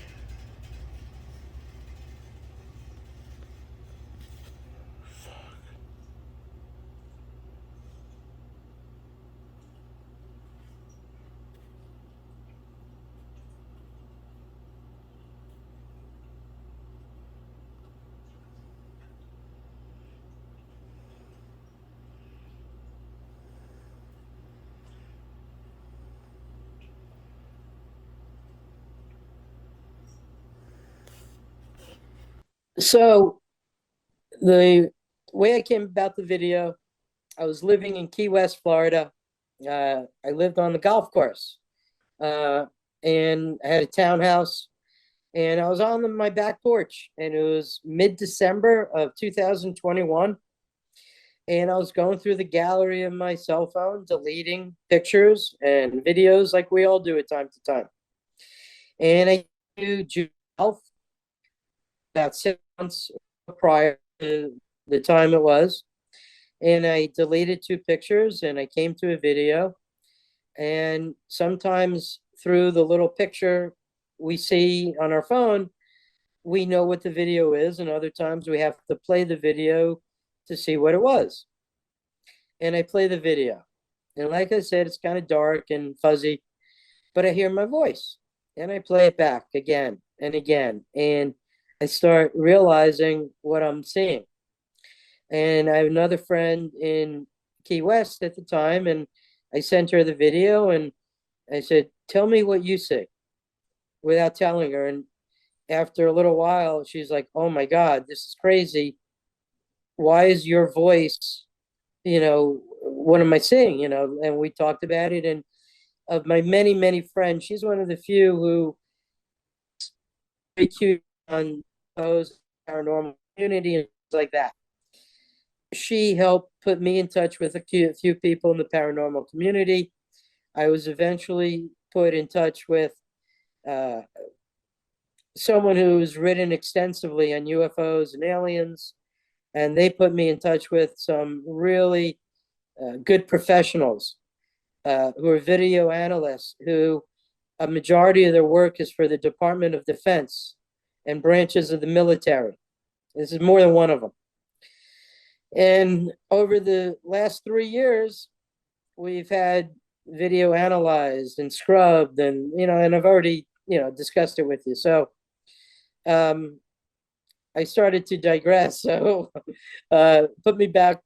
Fuck. So the way I came about the video, I was living in Key West, Florida. I lived on the golf course, and I had a townhouse, and I was on my back porch, and it was mid-December of 2021. And I was going through the gallery of my cell phone, deleting pictures and videos like we all do at time to time. And I knew June 12th, about 6 months prior to the time it was. And I deleted 2 pictures, and I came to a video. And sometimes through the little picture we see on our phone, we know what the video is. And other times we have to play the video to see what it was. And I play the video. And like I said, it's kind of dark and fuzzy, but I hear my voice, and I play it back again and again. And I start realizing what I'm seeing. And I have another friend in Key West at the time, and I sent her the video, and I said, tell me what you see, without telling her. And after a little while, she's like, oh my God, this is crazy. Why is your voice, what am I seeing? And we talked about it. And of my many, many friends, she's one of the few who very cute on those paranormal community and things like that. She helped put me in touch with a few people in the paranormal community. I was eventually put in touch with someone who's written extensively on UFOs and aliens, and they put me in touch with some really good professionals who are video analysts, who a majority of their work is for the Department of Defense and branches of the military. This is more than one of them. And over the last 3 years, we've had video analyzed and scrubbed, and and I've already discussed it with you. So I started to digress. So put me back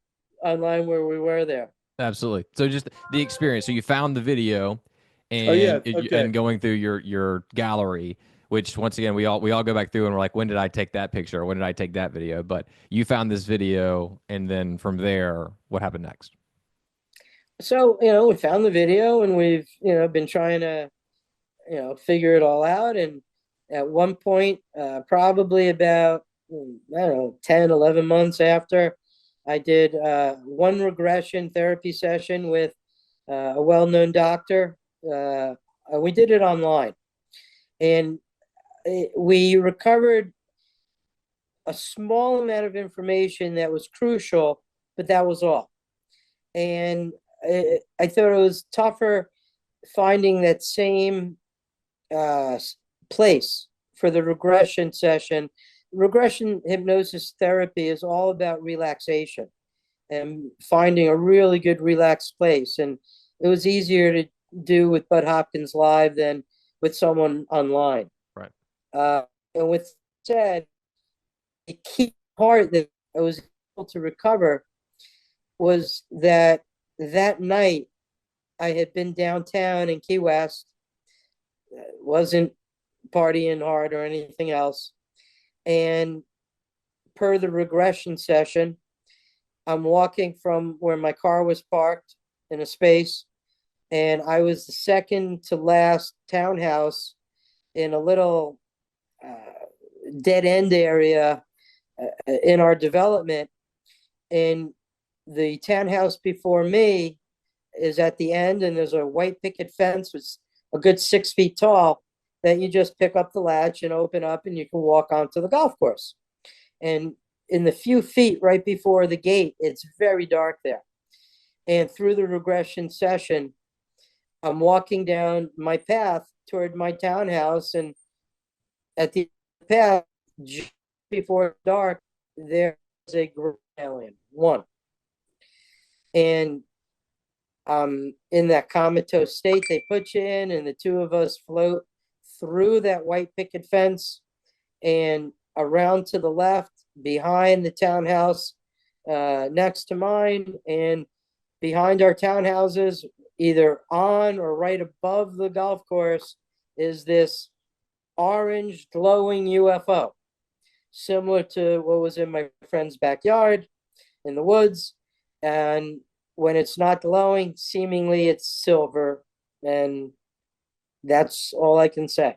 online where we were there. Absolutely. So just the experience. So you found the video, and Okay. and going through your gallery, which once again we all go back through and we're like, when did I take that picture? When did I take that video? But you found this video, and then from there, what happened next? So we found the video, and we've been trying to figure it all out. And at one point, probably about I don't know, 10, 11 months after, I did one regression therapy session with a well-known doctor. We did it online, and we recovered a small amount of information that was crucial, but that was all. And I thought it was tougher finding that same place for the regression session. Regression hypnosis therapy is all about relaxation and finding a really good relaxed place. And it was easier to do with Budd Hopkins live than with someone online. Right. And with said, the key part that I was able to recover was that night I had been downtown in Key West, wasn't partying hard or anything else. And per the regression session, I'm walking from where my car was parked in a space, and I was the second to last townhouse in a little dead end area in our development. And the townhouse before me is at the end, and there's a white picket fence with a good 6 feet tall that you just pick up the latch and open up, and you can walk onto the golf course. And in the few feet right before the gate, it's very dark there. And through the regression session, I'm walking down my path toward my townhouse, and at the path, just before dark, there's a gray alien, one. And in that comatose state they put you in, and the two of us float through that white picket fence and around to the left behind the townhouse next to mine, and behind our townhouses, either on or right above the golf course, is this orange glowing UFO, similar to what was in my friend's backyard in the woods. And when it's not glowing, seemingly it's silver, and that's all I can say.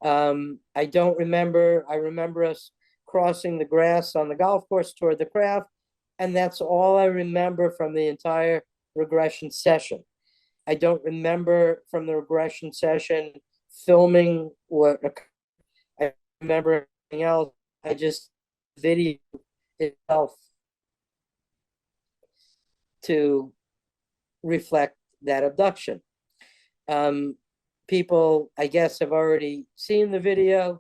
I don't remember. I remember us crossing the grass on the golf course toward the craft, and that's all I remember from the entire regression session. I don't remember from the regression session filming what occurred. I remember anything else. I just video itself to reflect that abduction. People, I guess, have already seen the video,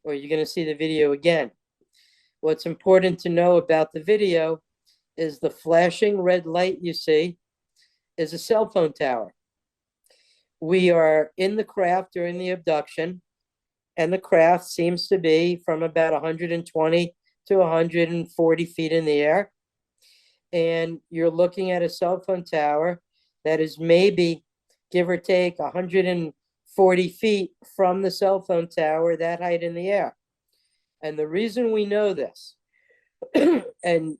or you're going to see the video again. What's important to know about the video is the flashing red light you see is a cell phone tower. We are in the craft during the abduction, and the craft seems to be from about 120 to 140 feet in the air. And you're looking at a cell phone tower that is maybe, give or take, 140 feet from the cell phone tower, that height in the air. And the reason we know this, and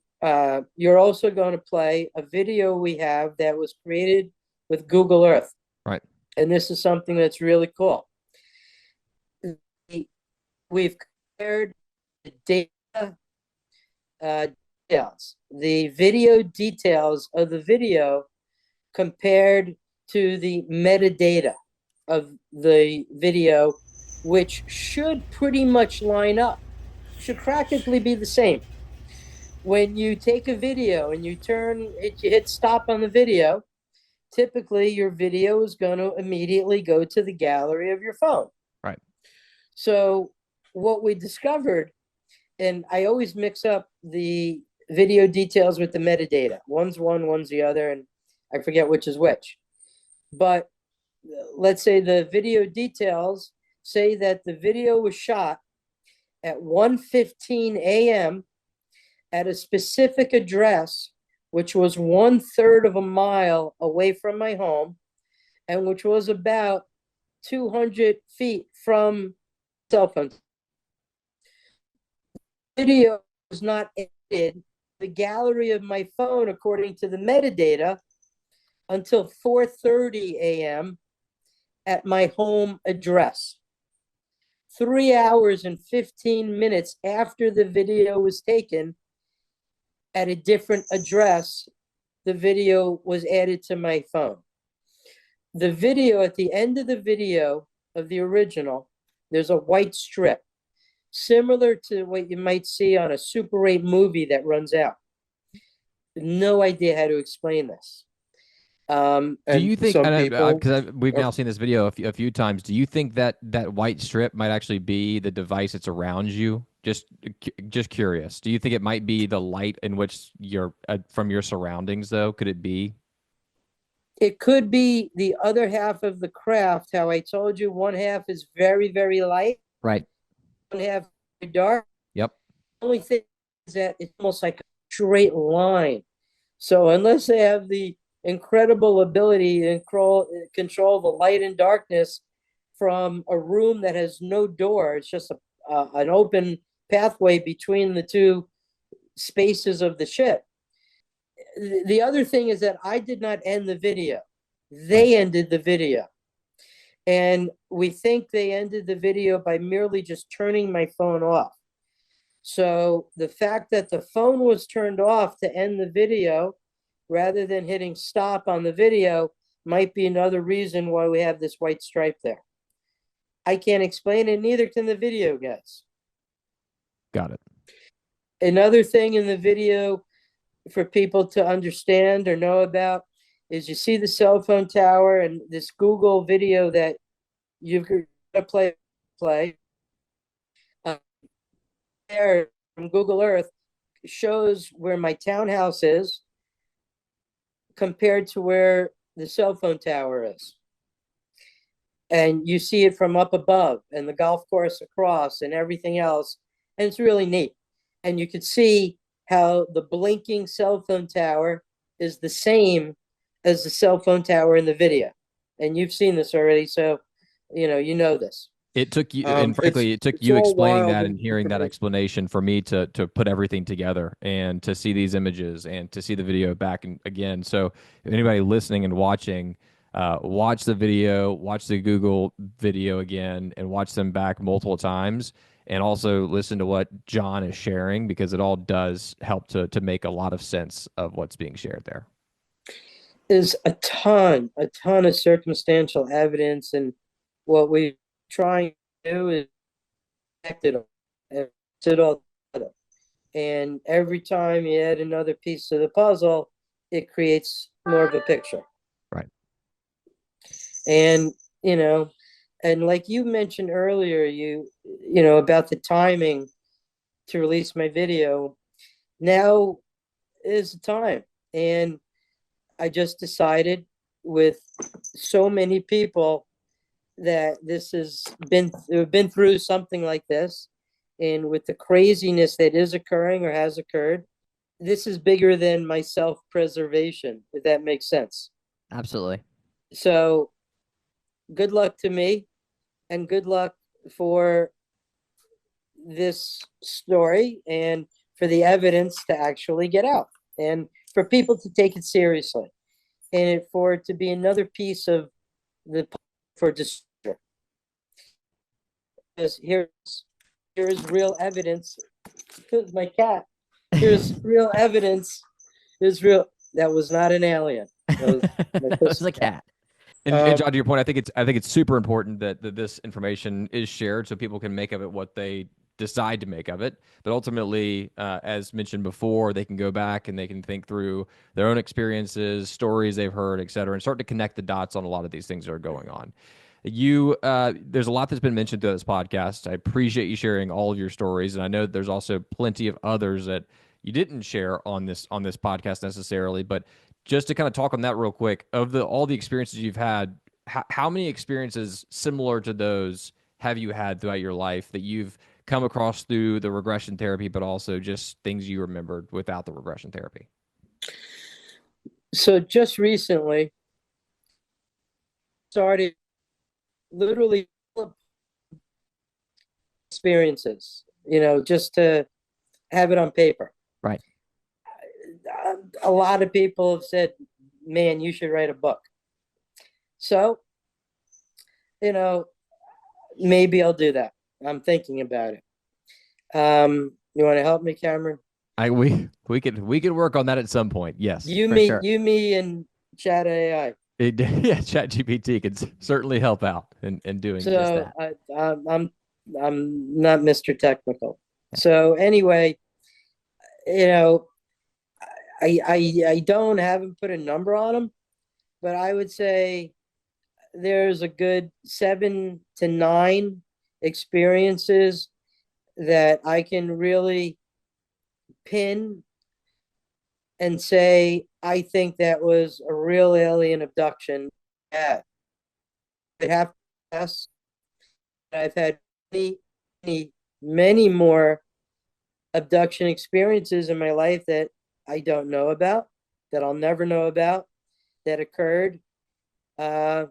you're also going to play a video we have that was created with Google Earth. Right. And this is something that's really cool. We've compared the data details, the video details of the video compared to the metadata of the video, which should pretty much line up, should practically be the same. When you take a video and you hit stop on the video, typically your video is going to immediately go to the gallery of your phone. Right. So what we discovered, and I always mix up the video details with the metadata. One's one, one's the other, and I forget which is which. But let's say the video details say that the video was shot at 1:15 a.m. at a specific address, which was 1/3 of a mile away from my home, and which was about 200 feet from cell phone. The video was not edited the gallery of my phone according to the metadata until 4:30 a.m. at my home address. 3 hours and 15 minutes after the video was taken at a different address, the video was added to my phone. The video, at the end of the video of the original, there's a white strip, similar to what you might see on a Super 8 movie that runs out. No idea how to explain this. Do you think, because we've now seen this video a few times, do you think that that white strip might actually be the device that's around you? Just curious. Do you think it might be the light in which you're from your surroundings, though? Could it be? It could be the other half of the craft. How I told you, one half is very, very light, Right. Don't have dark. Yep. The only thing is that it's almost like a straight line. So unless they have the incredible ability to control the light and darkness from a room that has no door, it's just an open pathway between the two spaces of the ship. The other thing is that I did not end the video. They ended the video. And we think they ended the video by merely just turning my phone off. So the fact that the phone was turned off to end the video, rather than hitting stop on the video, might be another reason why we have this white stripe there. I can't explain it, neither can the video guys. Got it. Another thing in the video for people to understand or know about is you see the cell phone tower and this Google video that you've got to play. There from Google Earth shows where my townhouse is compared to where the cell phone tower is. And you see it from up above and the golf course across and everything else. And it's really neat. And you can see how the blinking cell phone tower is the same as the cell phone tower in the video. And you've seen this already, so you know this. It took you, and frankly, it took you explaining that and hearing that explanation for me to put everything together and to see these images and to see the video back again. So if anybody listening and watching, watch the video, watch the Google video again, and watch them back multiple times. And also listen to what John is sharing, because it all does help to make a lot of sense of what's being shared there. There's a ton of circumstantial evidence, and what we're trying to do is connect it all together. And every time you add another piece to the puzzle, it creates more of a picture. Right. And, and like you mentioned earlier, you know, about the timing to release my video, now is the time. And I just decided with so many people that we've been through something like this, and with the craziness that is occurring or has occurred, this is bigger than my self-preservation, if that makes sense. Absolutely. So good luck to me, and good luck for this story and for the evidence to actually get out, and for people to take it seriously, and for it to be another piece of the for disclosure. Because here's real evidence. Here's my cat. Here's real evidence. That was not an alien. It was a cat. And John, to your point, I think it's super important that this information is shared so people can make of it what they decide to make of it. But ultimately, as mentioned before, they can go back and they can think through their own experiences, stories they've heard, et cetera, and start to connect the dots on a lot of these things that are going on. There's a lot that's been mentioned through this podcast. I appreciate you sharing all of your stories, and I know there's also plenty of others that you didn't share on this podcast necessarily, but just to kind of talk on that real quick, of all the experiences you've had, how many experiences similar to those have you had throughout your life that you've come across through the regression therapy, but also just things you remembered without the regression therapy? So just recently started literally experiences, just to have it on paper. Right. A lot of people have said, man, you should write a book. So, maybe I'll do that. I'm thinking about it. You want to help me, Cameron? We could work on that at some point. Yes. You, sure. me, and Chat AI. Yeah, ChatGPT could certainly help out in doing just that. I'm not Mr. Technical. So anyway, I haven't put a number on them, but I would say there's a good 7 to 9 experiences that I can really pin and say, I think that was a real alien abduction. Yeah. I've had many more abduction experiences in my life that I don't know about, that I'll never know about, that occurred, that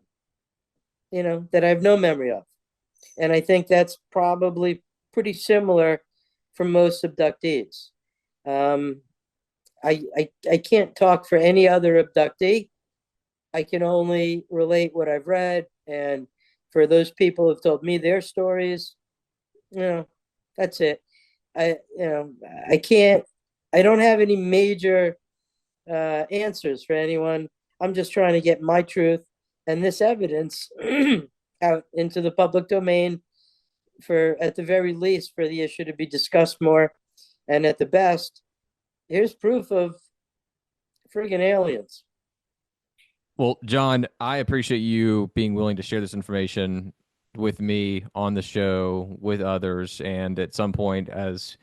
I have no memory of. And I think that's probably pretty similar for most abductees. I can't talk for any other abductee. I can only relate what I've read, and for those people who've told me their stories, that's it. I don't have any major answers for anyone. I'm just trying to get my truth and this evidence out into the public domain for, at the very least, for the issue to be discussed more. And at the best, here's proof of friggin' aliens. Well, John, I appreciate you being willing to share this information with me on the show, with others, and at some point, as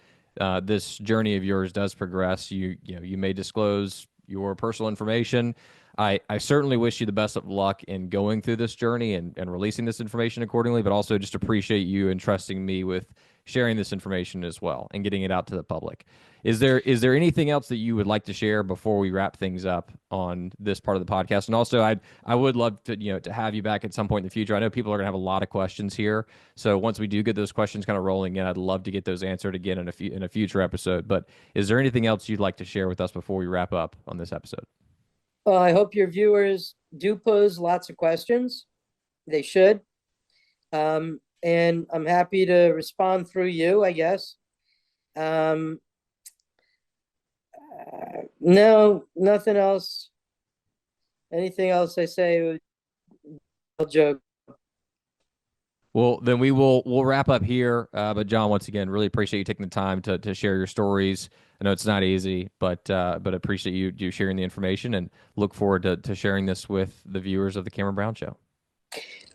this journey of yours does progress, you may disclose your personal information. I certainly wish you the best of luck in going through this journey and releasing this information accordingly, but also just appreciate you entrusting me with sharing this information as well and getting it out to the public. Is there anything else that you would like to share before we wrap things up on this part of the podcast? And also, I would love to to have you back at some point in the future. I know people are going to have a lot of questions here, so once we do get those questions kind of rolling in, I'd love to get those answered again in a future episode. But is there anything else you'd like to share with us before we wrap up on this episode? Well, I hope your viewers do pose lots of questions. They should. And I'm happy to respond through you, I guess. No, nothing else. Anything else I say would be a joke. Well, then we'll wrap up here. But John, once again, really appreciate you taking the time to share your stories. I know it's not easy, but appreciate you sharing the information, and look forward to sharing this with the viewers of the Cameron Brown Show.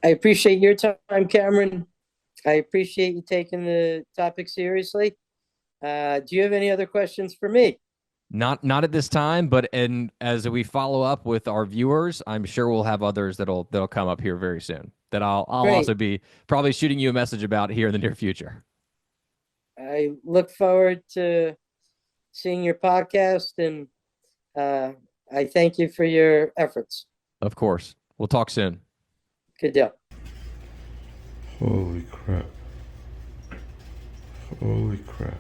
I appreciate your time, Cameron. I appreciate you taking the topic seriously. Do you have any other questions for me? Not at this time, but as we follow up with our viewers, I'm sure we'll have others that'll come up here very soon that I'll also be probably shooting you a message about here in the near future. I look forward to seeing your podcast, and I thank you for your efforts. Of course. We'll talk soon. Good deal. Holy crap. Holy crap.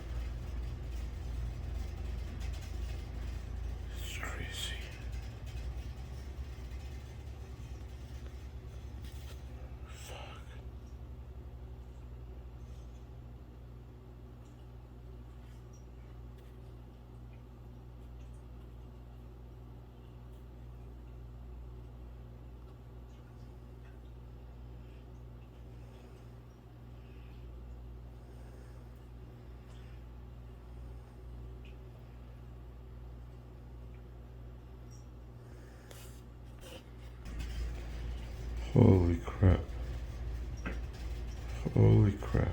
It's crazy. Fuck. Holy crap. Holy crap.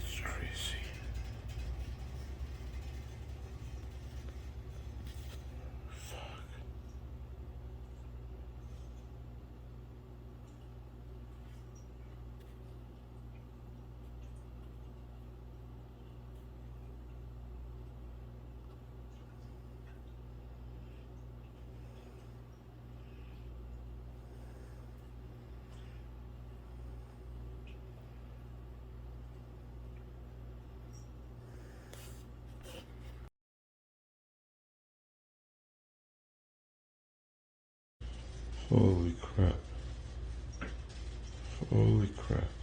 It's crazy. Fuck. Holy crap. Holy crap.